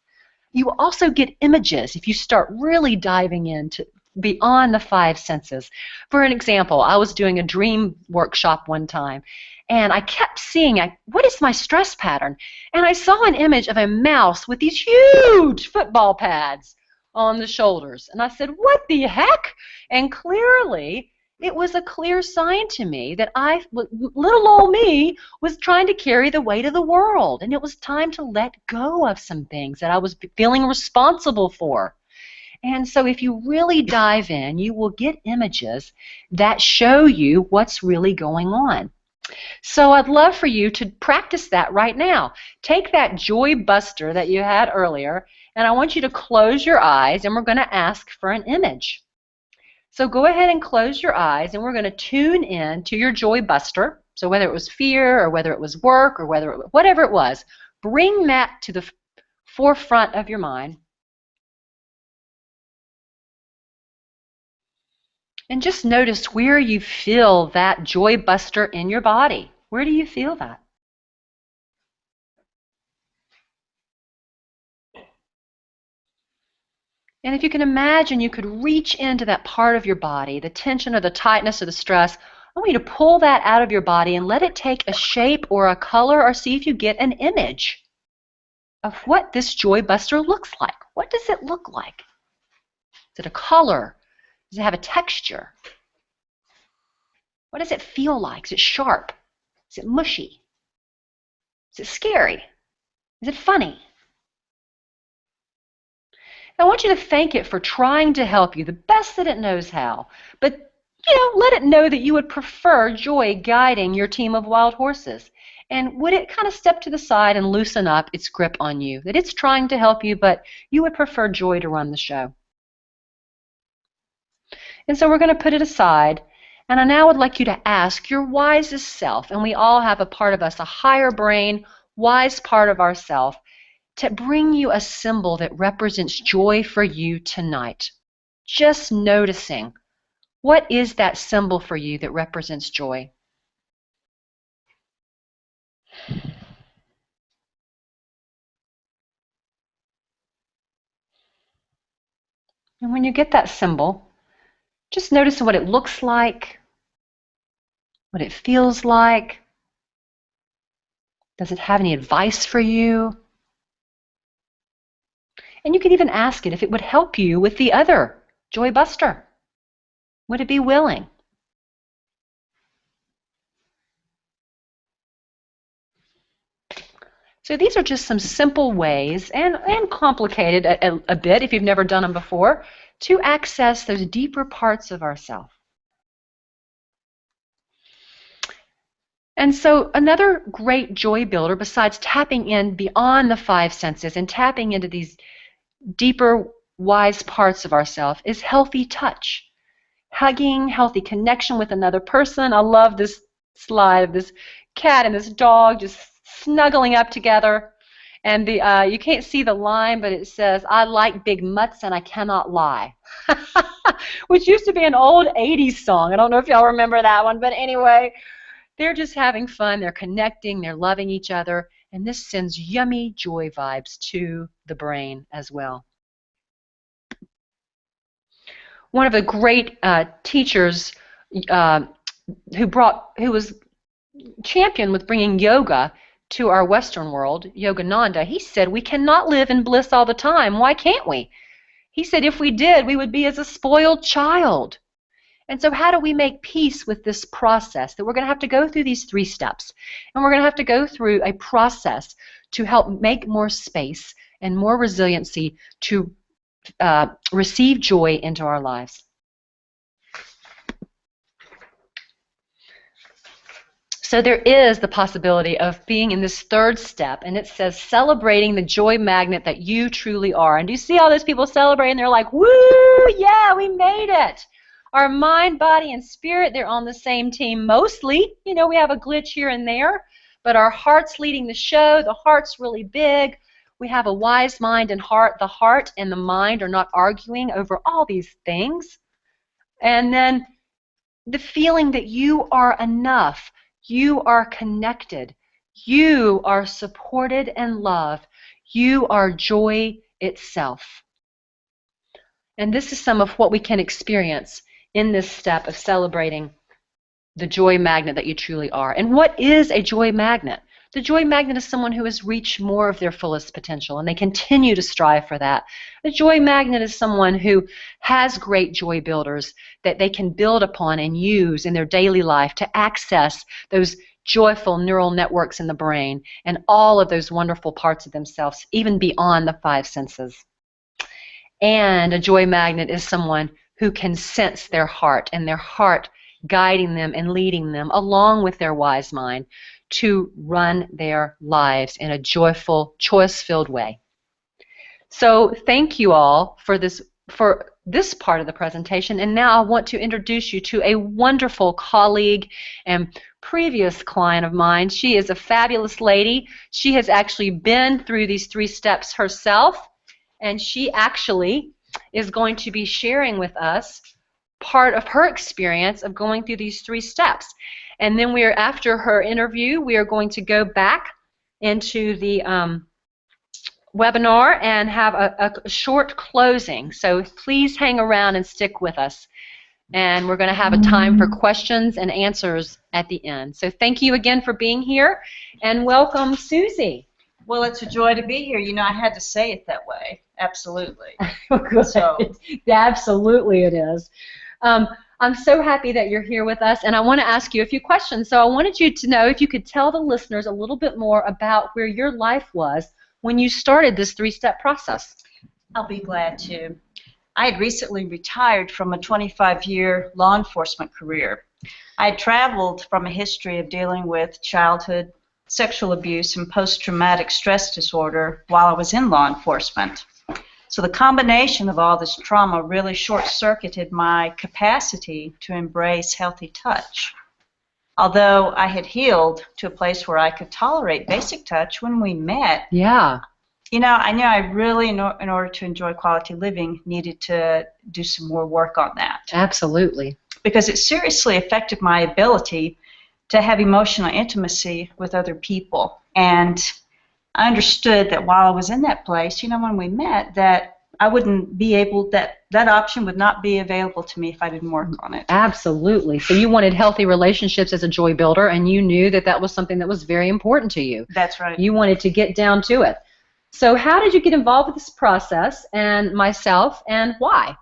You will also get images if you start really diving into beyond the 5 senses. For an example, I was doing a dream workshop one time, and I kept seeing, what is my stress pattern? And I saw an image of a mouse with these huge football pads on the shoulders. And I said, what the heck? And clearly, it was a clear sign to me that little old me was trying to carry the weight of the world. And it was time to let go of some things that I was feeling responsible for. And so if you really dive in, you will get images that show you what's really going on. So I'd love for you to practice that right now. Take that joy buster that you had earlier, and I want you to close your eyes, and we're going to ask for an image. So go ahead and close your eyes, and we're going to tune in to your joy buster. So whether it was fear or whether it was work or whatever it was, bring that to the forefront of your mind. And just notice where you feel that joy buster in your body. Where do you feel that? And if you can imagine, you could reach into that part of your body, the tension or the tightness or the stress. I want you to pull that out of your body and let it take a shape or a color, or see if you get an image of what this joy buster looks like. What does it look like? Is it a color? Does it have a texture? What does it feel like? Is it sharp? Is it mushy? Is it scary? Is it funny? I want you to thank it for trying to help you the best that it knows how. But, let it know that you would prefer joy guiding your team of wild horses. And would it kind of step to the side and loosen up its grip on you? That it's trying to help you, but you would prefer joy to run the show. And so we're going to put it aside. And I now would like you to ask your wisest self, and we all have a part of us, a higher brain, wise part of ourself, to bring you a symbol that represents joy for you tonight. Just noticing, what is that symbol for you that represents joy? And when you get that symbol, just notice what it looks like, what it feels like. Does it have any advice for you? And you can even ask it if it would help you with the other joy buster. Would it be willing? So these are just some simple ways, and complicated a bit if you've never done them before, to access those deeper parts of ourselves. And so another great joy builder, besides tapping in beyond the five senses and tapping into these deeper, wise parts of ourselves, is healthy touch. Hugging, healthy connection with another person. I love this slide of this cat and this dog just snuggling up together. And you can't see the line, but it says, "I like big mutts and I cannot lie," which used to be an old 80s song. I don't know if y'all remember that one, but anyway, they're just having fun. They're connecting. They're loving each other. And this sends yummy joy vibes to the brain as well. One of the great teachers who was championed with bringing yoga to our Western world, Yogananda, he said, "We cannot live in bliss all the time. Why can't we?" He said, "If we did, we would be as a spoiled child." And so how do we make peace with this process? That we're going to have to go through these 3 steps. And we're going to have to go through a process to help make more space and more resiliency to receive joy into our lives. So there is the possibility of being in this 3rd step, and it says celebrating the joy magnet that you truly are. And do you see all those people celebrating? They're like, "Woo, yeah, we made it." Our mind, body, and spirit, they're on the same team mostly. We have a glitch here and there, but our heart's leading the show. The heart's really big. We have a wise mind and heart. The heart and the mind are not arguing over all these things. And then the feeling that you are enough. You are connected. You are supported and loved. You are joy itself. And this is some of what we can experience in this step of celebrating the joy magnet that you truly are. And what is a joy magnet? The joy magnet is someone who has reached more of their fullest potential, and they continue to strive for that. The joy magnet is someone who has great joy builders that they can build upon and use in their daily life to access those joyful neural networks in the brain and all of those wonderful parts of themselves, even beyond the 5 senses. And a joy magnet is someone who can sense their heart, and their heart guiding them and leading them along with their wise mind to run their lives in a joyful, choice-filled way. So thank you all for this part of the presentation. And now I want to introduce you to a wonderful colleague and previous client of mine. She is a fabulous lady. She has actually been through these 3 steps herself, and she actually is going to be sharing with us part of her experience of going through these 3 steps. And then after her interview, we are going to go back into the webinar and have a short closing. So please hang around and stick with us. And we're going to have a time for questions and answers at the end. So thank you again for being here, and welcome, Susie. Well, it's a joy to be here. You know, I had to say it that way. Absolutely. Good. So. Absolutely it is. I'm so happy that you're here with us, and I want to ask you a few questions. So I wanted you to know if you could tell the listeners a little bit more about where your life was when you started this 3-step process. I'll be glad to. I had recently retired from a 25-year law enforcement career. I had traveled from a history of dealing with childhood sexual abuse and post-traumatic stress disorder while I was in law enforcement. So the combination of all this trauma really short-circuited my capacity to embrace healthy touch. Although I had healed to a place where I could tolerate basic touch when we met, yeah. You know, I knew I really, in order to enjoy quality living, needed to do some more work on that. Absolutely. Because it seriously affected my ability to have emotional intimacy with other people. And I understood that while I was in that place, you know, when we met, that I wouldn't be able, that option would not be available to me if I didn't work on it. Absolutely. So you wanted healthy relationships as a joy builder, and you knew that that was something that was very important to you. That's right. You wanted to get down to it. So how did you get involved with this process, and myself, and why?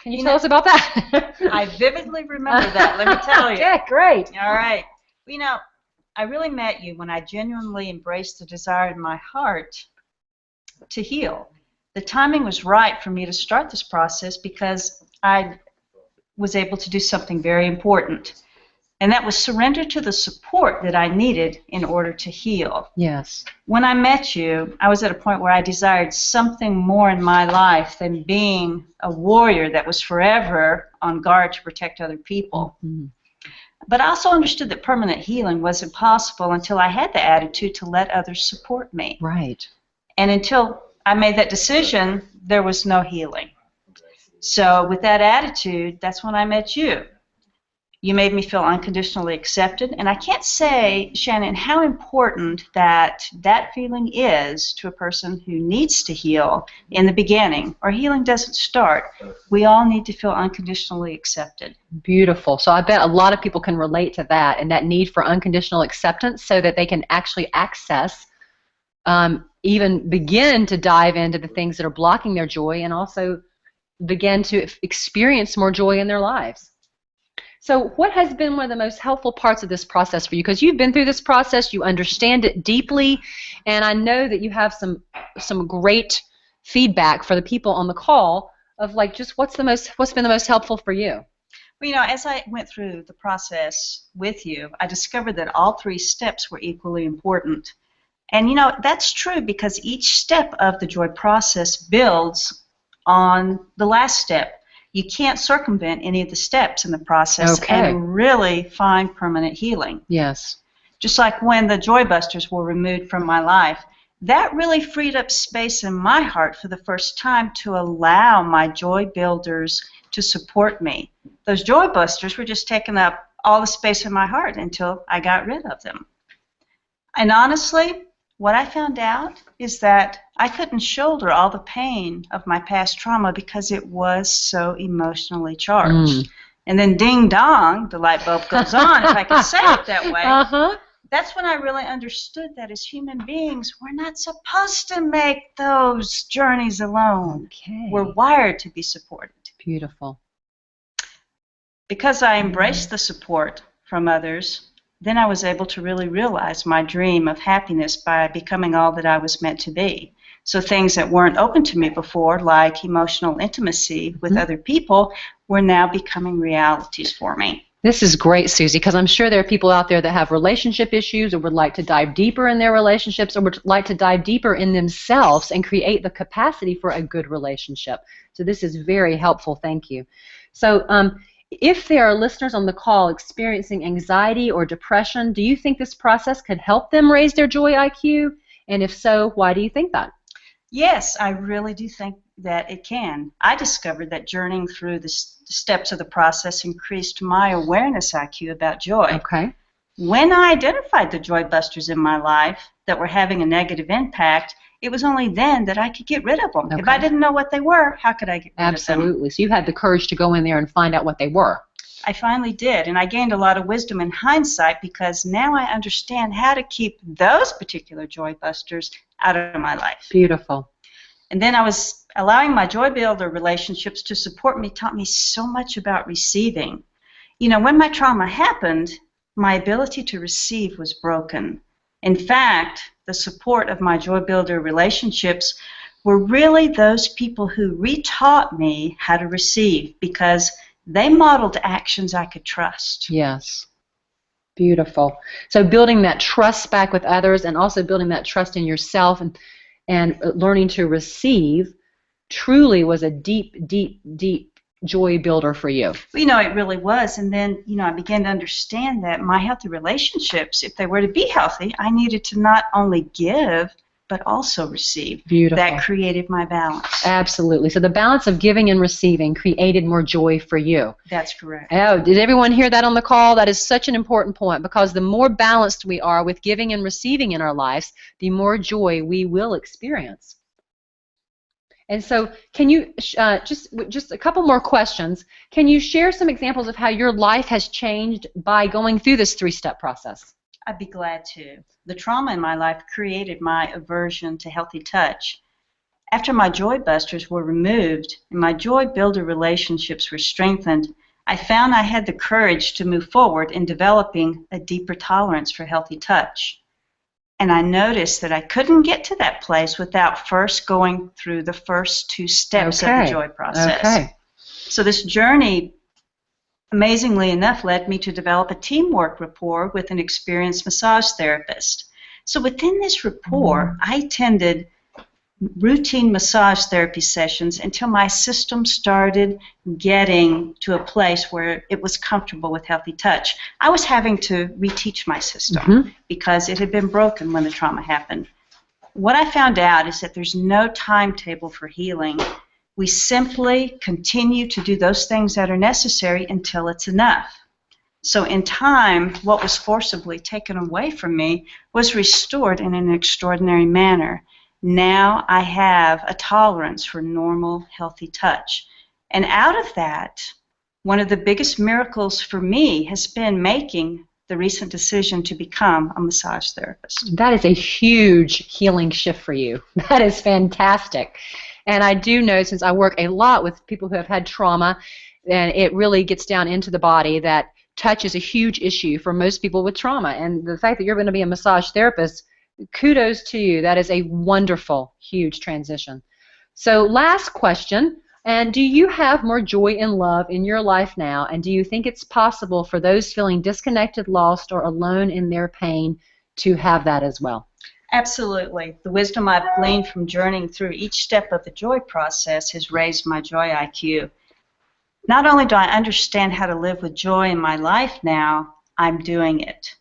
Can you tell us about that? I vividly remember that, let me tell you. Okay, great. All right. You know, I really met you when I genuinely embraced the desire in my heart to heal. The timing was right for me to start this process because I was able to do something very important. And that was surrender to the support that I needed in order to heal. Yes. When I met you, I was at a point where I desired something more in my life than being a warrior that was forever on guard to protect other people. Mm-hmm. But I also understood that permanent healing wasn't possible until I had the attitude to let others support me. Right. And until I made that decision, there was no healing. So with that attitude, that's when I met you. You made me feel unconditionally accepted, and I can't say, Shannon, how important that feeling is to a person who needs to heal in the beginning, or healing doesn't start. We all need to feel unconditionally accepted. Beautiful. So I bet a lot of people can relate to that, and that need for unconditional acceptance so that they can actually access, even begin to dive into the things that are blocking their joy, and also begin to experience more joy in their lives. So what has been one of the most helpful parts of this process for you? Because you've been through this process, you understand it deeply, and I know that you have some great feedback for the people on the call of like just what's been the most helpful for you? Well, you know, as I went through the process with you, I discovered that all 3 steps were equally important. And you know, that's true because each step of the joy process builds on the last step. You can't circumvent any of the steps in the process and really find permanent healing. Yes. Just like when the Joy Busters were removed from my life, that really freed up space in my heart for the first time to allow my joy builders to support me. Those Joy Busters were just taking up all the space in my heart until I got rid of them. And honestly, what I found out is that I couldn't shoulder all the pain of my past trauma because it was so emotionally charged. And then ding dong, the light bulb goes on, if I could say it that way. That's when I really understood that as human beings, we're not supposed to make those journeys alone. We're wired to be supported. Beautiful. Because I embraced the support from others, then I was able to really realize my dream of happiness by becoming all that I was meant to be. So things that weren't open to me before, like emotional intimacy with other people, were now becoming realities for me. This is great, Susie, because I'm sure there are people out there that have relationship issues or would like to dive deeper in their relationships or would like to dive deeper in themselves and create the capacity for a good relationship. So this is very helpful. Thank you. So if there are listeners on the call experiencing anxiety or depression, do you think this process could help them raise their joy IQ? And if so, why do you think that? Yes, I really do think that it can. I discovered that journeying through the steps of the process increased my awareness IQ about joy. Okay. When I identified the joy busters in my life that were having a negative impact, it was only then that I could get rid of them. Okay. If I didn't know what they were, how could I get rid of them? Absolutely. So you had the courage to go in there and find out what they were. I finally did, and I gained a lot of wisdom in hindsight because now I understand how to keep those particular joy busters out of my life. Beautiful. And then I was allowing my joy builder relationships to support me, taught me so much about receiving. You know, when my trauma happened, my ability to receive was broken. In fact, the support of my joy builder relationships were really those people who retaught me how to receive because they modeled actions I could trust. Yes. Beautiful. So building that trust back with others and also building that trust in yourself and learning to receive truly was a deep, deep, deep joy builder for you. Well, you know, it really was. And then, you know, I began to understand that my healthy relationships, if they were to be healthy, I needed to not only give, but also receive. Beautiful. That created my balance. Absolutely. So the balance of giving and receiving created more joy for you. That's correct. Oh, did everyone hear that on the call? That is such an important point because the more balanced we are with giving and receiving in our lives, the more joy we will experience. And so can you, just a couple more questions, can you share some examples of how your life has changed by going through this three-step process? I'd be glad to. The trauma in my life created my aversion to healthy touch. After my joy busters were removed and my joy builder relationships were strengthened, I found I had the courage to move forward in developing a deeper tolerance for healthy touch. And I noticed that I couldn't get to that place without first going through the first two steps of the joy process. Okay. So this journey, amazingly enough, led me to develop a teamwork rapport with an experienced massage therapist. So within this rapport, I attended routine massage therapy sessions until my system started getting to a place where it was comfortable with healthy touch. I was having to reteach my system because it had been broken when the trauma happened. What I found out is that there's no timetable for healing. We simply continue to do those things that are necessary until it's enough. So in time, what was forcibly taken away from me was restored in an extraordinary manner. Now I have a tolerance for normal, healthy touch. And out of that, one of the biggest miracles for me has been making the recent decision to become a massage therapist. That is a huge healing shift for you. That is fantastic. And I do know, since I work a lot with people who have had trauma, and it really gets down into the body, that touch is a huge issue for most people with trauma. And the fact that you're going to be a massage therapist, kudos to you. That is a wonderful, huge transition. So last question, and do you have more joy and love in your life now? And do you think it's possible for those feeling disconnected, lost, or alone in their pain to have that as well? Absolutely. The wisdom I've gleaned from journeying through each step of the joy process has raised my joy IQ. Not only do I understand how to live with joy in my life now, I'm doing it.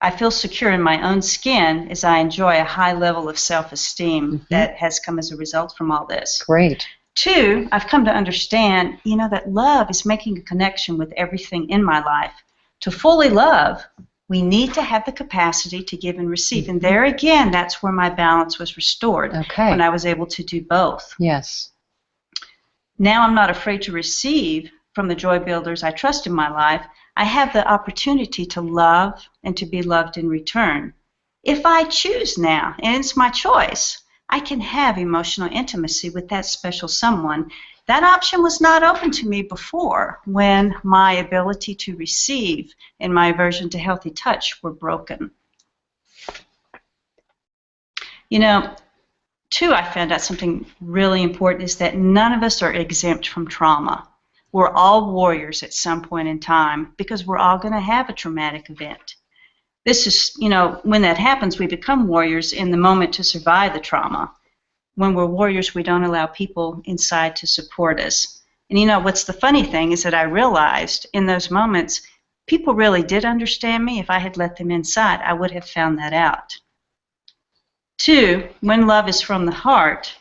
I feel secure in my own skin as I enjoy a high level of self-esteem that has come as a result from all this. Great. 2, I've come to understand, that love is making a connection with everything in my life. To fully love, we need to have the capacity to give and receive. And there again, that's where my balance was restored when I was able to do both. Yes. Now I'm not afraid to receive from the joy builders I trust in my life. I have the opportunity to love and to be loved in return. If I choose now, and it's my choice, I can have emotional intimacy with that special someone. That option was not open to me before when my ability to receive and my aversion to healthy touch were broken. 2, I found out something really important is that none of us are exempt from trauma. We're all warriors at some point in time because we're all going to have a traumatic event. This is, when that happens, we become warriors in the moment to survive the trauma. When we're warriors, we don't allow people inside to support us. And what's the funny thing is that I realized in those moments, people really did understand me. If I had let them inside, I would have found that out. 2, when love is from the heart,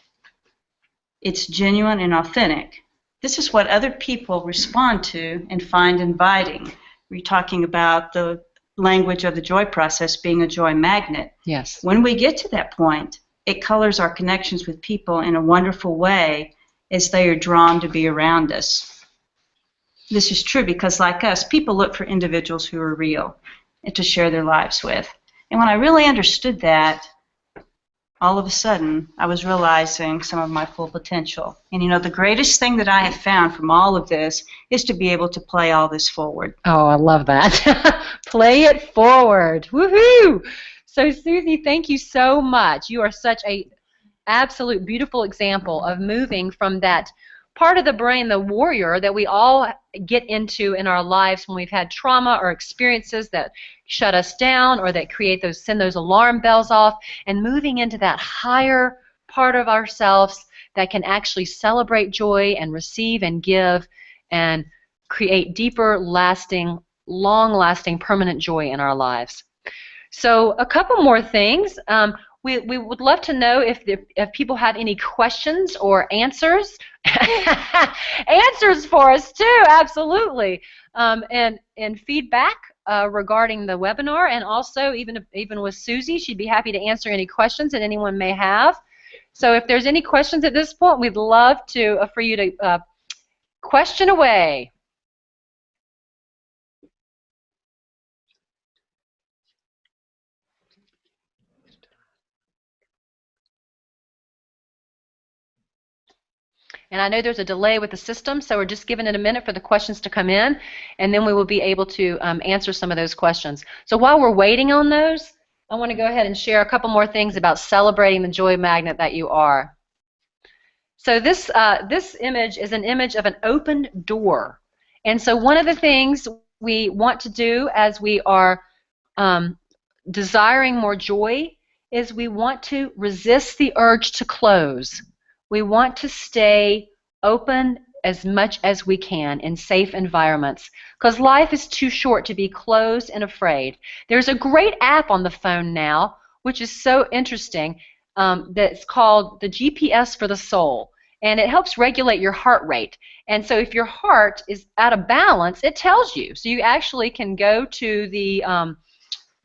It's genuine and authentic. This is what other people respond to and find inviting. We're talking about the language of the joy process being a joy magnet. Yes. When we get to that point, it colors our connections with people in a wonderful way as they are drawn to be around us. This is true because, like us, people look for individuals who are real and to share their lives with. And when I really understood that, all of a sudden, I was realizing some of my full potential. And you know, the greatest thing that I have found from all of this is to be able to play all this forward. Oh, I love that. Play it forward. Woohoo! So, Susie, thank you so much. You are such a absolute beautiful example of moving from that part of the brain, the warrior, that we all get into in our lives when we've had trauma or experiences that shut us down or that send those alarm bells off, and moving into that higher part of ourselves that can actually celebrate joy and receive and give and create deeper, lasting, long-lasting, permanent joy in our lives. So a couple more things. We would love to know if people have any questions or answers. Answers for us too, absolutely. And feedback regarding the webinar, and also even with Susie, she'd be happy to answer any questions that anyone may have. So if there's any questions at this point, we'd love for you to question away. And I know there's a delay with the system, so we're just giving it a minute for the questions to come in, and then we will be able to answer some of those questions. So while we're waiting on those, I want to go ahead and share a couple more things about celebrating the joy magnet that you are. So this image is an image of an open door. And so one of the things we want to do as we are desiring more joy is we want to resist the urge to close. We want to stay open as much as we can in safe environments, because life is too short to be closed and afraid. There's a great app on the phone now, which is so interesting, that's called the GPS for the soul, and it helps regulate your heart rate. And so if your heart is out of balance, it tells you. So you actually can go to the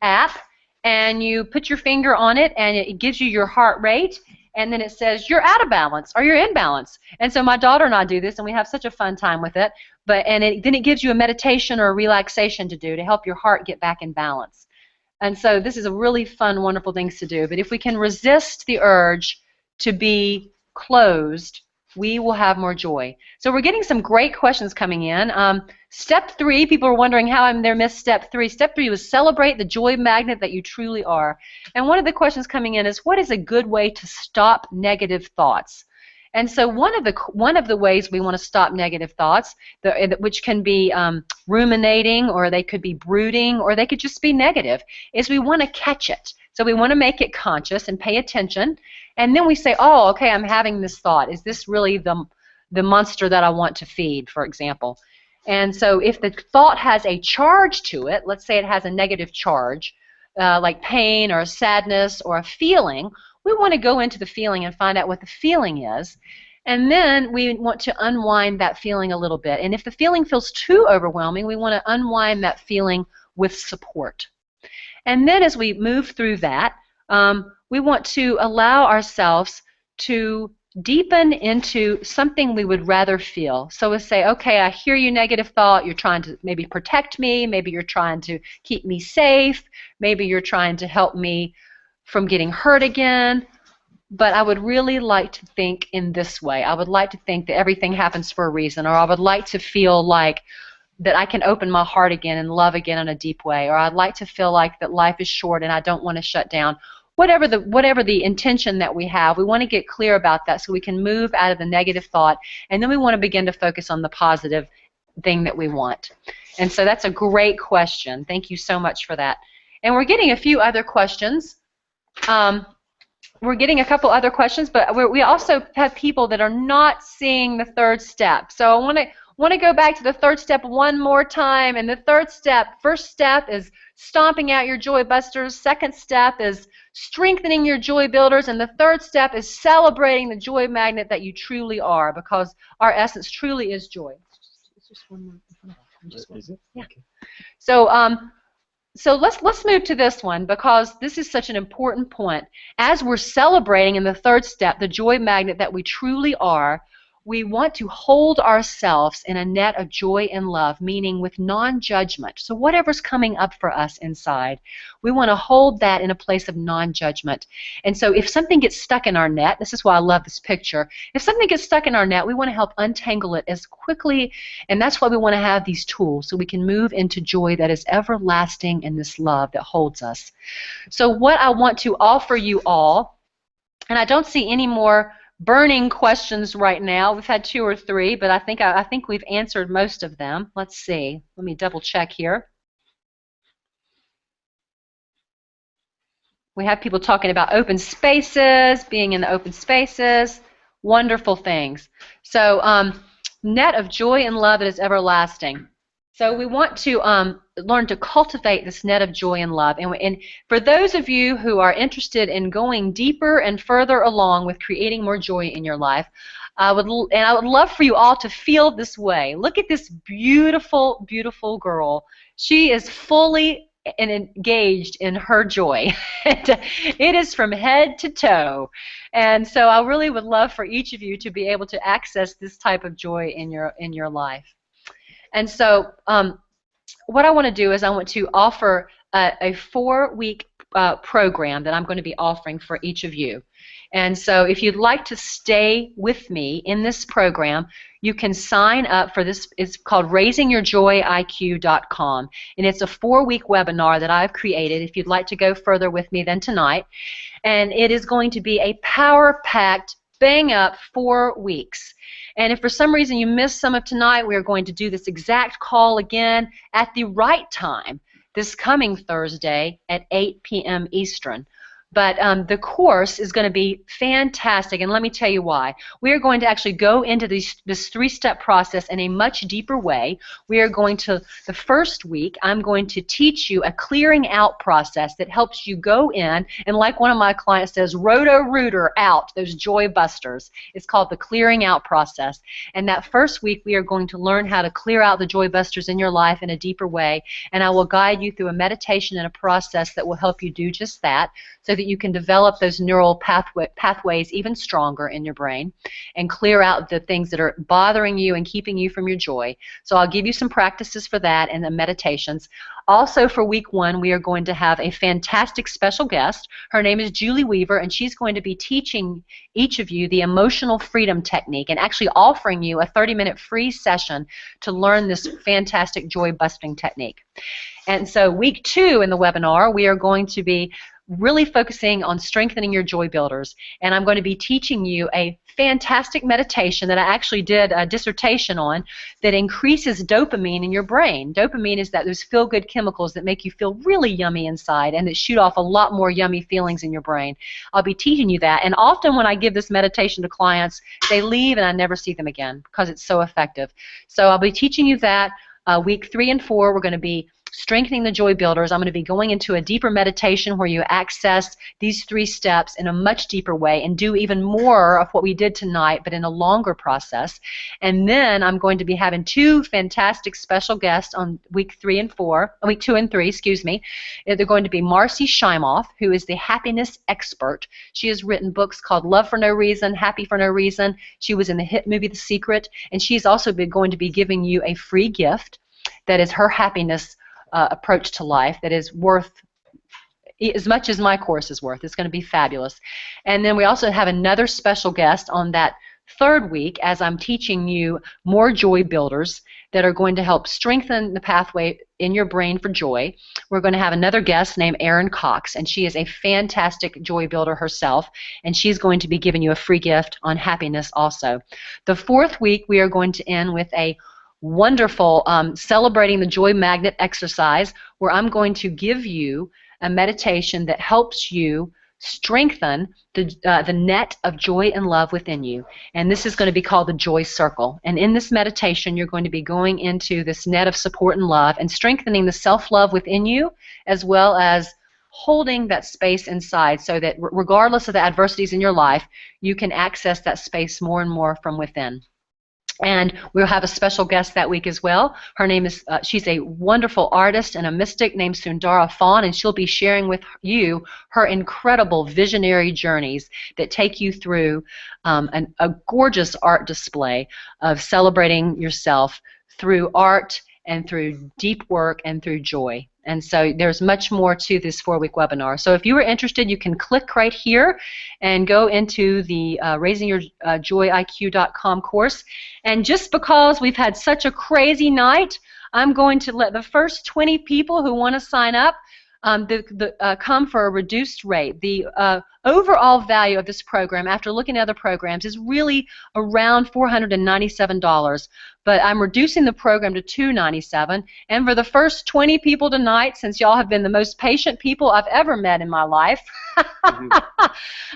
app and you put your finger on it, and it gives you your heart rate. And then it says you're out of balance or you're in balance. And so my daughter and I do this, and we have such a fun time with it. Then it gives you a meditation or a relaxation to do to help your heart get back in balance. And so this is a really fun, wonderful thing to do. But if we can resist the urge to be closed, we will have more joy. So we're getting some great questions coming in. Step 3, people are wondering how they missed step 3. Step 3 was celebrate the joy magnet that you truly are. And one of the questions coming in is, what is a good way to stop negative thoughts? And so one of the ways we want to stop negative thoughts, which can be ruminating, or they could be brooding, or they could just be negative, is we want to catch it. So we want to make it conscious and pay attention. And then we say, oh, okay, I'm having this thought. Is this really the monster that I want to feed, for example? And so if the thought has a charge to it, let's say it has a negative charge, like pain or sadness or a feeling, we want to go into the feeling and find out what the feeling is. And then we want to unwind that feeling a little bit. And if the feeling feels too overwhelming, we want to unwind that feeling with support. And then as we move through that, we want to allow ourselves to deepen into something we would rather feel. So we'll say, okay, I hear you, negative thought. You're trying to maybe protect me. Maybe you're trying to keep me safe. Maybe you're trying to help me from getting hurt again. But I would really like to think in this way. I would like to think that everything happens for a reason, or I would like to feel like that I can open my heart again and love again in a deep way, or I'd like to feel like that life is short and I don't want to shut down. Whatever the intention that we have, we want to get clear about that so we can move out of the negative thought, and then we want to begin to focus on the positive thing that we want. And so that's a great question. Thank you so much for that. And we're getting a few other questions. We're getting a couple other questions, but we also have people that are not seeing the third step. So I want Want to go back to the third step one more time. And the third step, first step is stomping out your joy busters. Second step is strengthening your joy builders. And the third step is celebrating the joy magnet that you truly are, because our essence truly is joy. It's just one more. Is it? Yeah. Okay. So let's move to this one, because this is such an important point. As we're celebrating in the third step, the joy magnet that we truly are, we want to hold ourselves in a net of joy and love, meaning with non-judgment. So whatever's coming up for us inside, we want to hold that in a place of non-judgment. And so if something gets stuck in our net, this is why I love this picture, if something gets stuck in our net, we want to help untangle it as quickly, and that's why we want to have these tools, so we can move into joy that is everlasting and this love that holds us. So what I want to offer you all, and I don't see any more burning questions right now. We've had 2 or 3, but I think we've answered most of them. Let's see. Let me double check here. We have people talking about open spaces, being in the open spaces, wonderful things. So net of joy and love that is everlasting. So we want to learn to cultivate this net of joy and love. And for those of you who are interested in going deeper and further along with creating more joy in your life, I would love for you all to feel this way. Look at this beautiful, beautiful girl. She is fully and engaged in her joy. It is from head to toe. And so I really would love for each of you to be able to access this type of joy in your life. And so what I want to do is I want to offer a 4-week program that I'm going to be offering for each of you. And so if you'd like to stay with me in this program, you can sign up for this. It's called raisingyourjoyiq.com, and it's a 4-week webinar that I've created if you'd like to go further with me than tonight. And it is going to be a power-packed, bang-up 4 weeks. And if for some reason you missed some of tonight, we are going to do this exact call again at the right time this coming Thursday at 8 p.m. Eastern. But the course is going to be fantastic, and let me tell you why. We are going to actually go into this 3-step process in a much deeper way. We are going to, the first week, I'm going to teach you a clearing out process that helps you go in, and like one of my clients says, roto-rooter out those joy busters. It's called the clearing out process. And that first week, we are going to learn how to clear out the joy busters in your life in a deeper way, and I will guide you through a meditation and a process that will help you do just that, so that you can develop those neural pathways even stronger in your brain and clear out the things that are bothering you and keeping you from your joy. So I'll give you some practices for that and the meditations. Also for week 1, we are going to have a fantastic special guest. Her name is Julie Weaver, and she's going to be teaching each of you the emotional freedom technique and actually offering you a 30-minute free session to learn this fantastic joy busting technique. And so week 2 in the webinar, we are going to be really focusing on strengthening your joy builders, and I'm going to be teaching you a fantastic meditation that I actually did a dissertation on that increases dopamine in your brain. Dopamine is those feel-good chemicals that make you feel really yummy inside and that shoot off a lot more yummy feelings in your brain. I'll be teaching you that, and often when I give this meditation to clients, they leave and I never see them again because it's so effective. So I'll be teaching you that. Week 3 and 4, we're going to be strengthening the joy builders. I'm going to be going into a deeper meditation where you access these 3 steps in a much deeper way and do even more of what we did tonight, but in a longer process. And then I'm going to be having 2 fantastic special guests on week 2 and 3, excuse me. They're going to be Marcy Shimoff, who is the happiness expert. She has written books called Love for No Reason, Happy for No Reason. She was in the hit movie The Secret, and she's also going to be giving you a free gift that is her happiness approach to life that is worth as much as my course is worth. It's going to be fabulous. And then we also have another special guest on that 3rd week as I'm teaching you more joy builders that are going to help strengthen the pathway in your brain for joy. We're going to have another guest named Erin Cox, and she is a fantastic joy builder herself, and she's going to be giving you a free gift on happiness also. The 4th week, we are going to end with a wonderful celebrating the joy magnet exercise where I'm going to give you a meditation that helps you strengthen the net of joy and love within you. And this is going to be called the joy circle. And in this meditation, you're going to be going into this net of support and love and strengthening the self-love within you, as well as holding that space inside, so that regardless of the adversities in your life, you can access that space more and more from within. And we'll have a special guest that week as well. Her name is, she's a wonderful artist and a mystic named Sundara Fawn, and she'll be sharing with you her incredible visionary journeys that take you through a gorgeous art display of celebrating yourself through art and through deep work and through joy. And so there's much more to this 4-week webinar. So if you are interested, you can click right here and go into the raisingyourjoyiq.com course. And just because we've had such a crazy night, I'm going to let the first 20 people who want to sign up come for a reduced rate. The overall value of this program, after looking at other programs, is really around $497. But I'm reducing the program to $297. And for the first 20 people tonight, since y'all have been the most patient people I've ever met in my life, I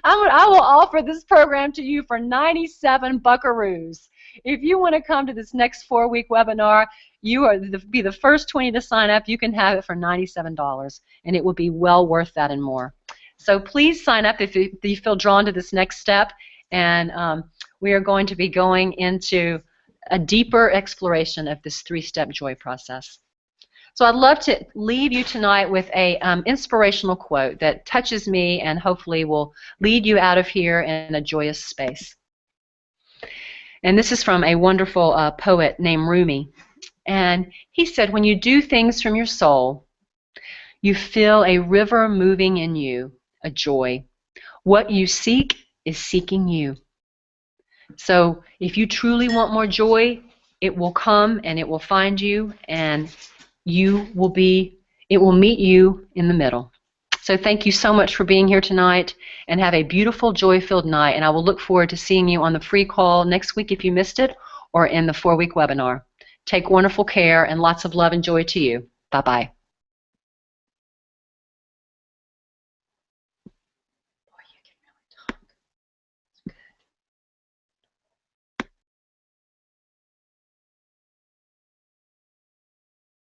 will offer this program to you for 97 buckaroos. If you want to come to this next 4-week webinar, you are be the first 20 to sign up. You can have it for $97, and it will be well worth that and more. So please sign up if you feel drawn to this next step, and we are going to be going into a deeper exploration of this 3-step joy process. So I'd love to leave you tonight with a inspirational quote that touches me and hopefully will lead you out of here in a joyous space. And this is from a wonderful poet named Rumi. And he said, when you do things from your soul, you feel a river moving in you, a joy. What you seek is seeking you. So if you truly want more joy, it will come and it will find you, and it will meet you in the middle. So thank you so much for being here tonight, and have a beautiful, joy-filled night. And I will look forward to seeing you on the free call next week if you missed it, or in the 4-week webinar. Take wonderful care, and lots of love and joy to you. Bye-bye.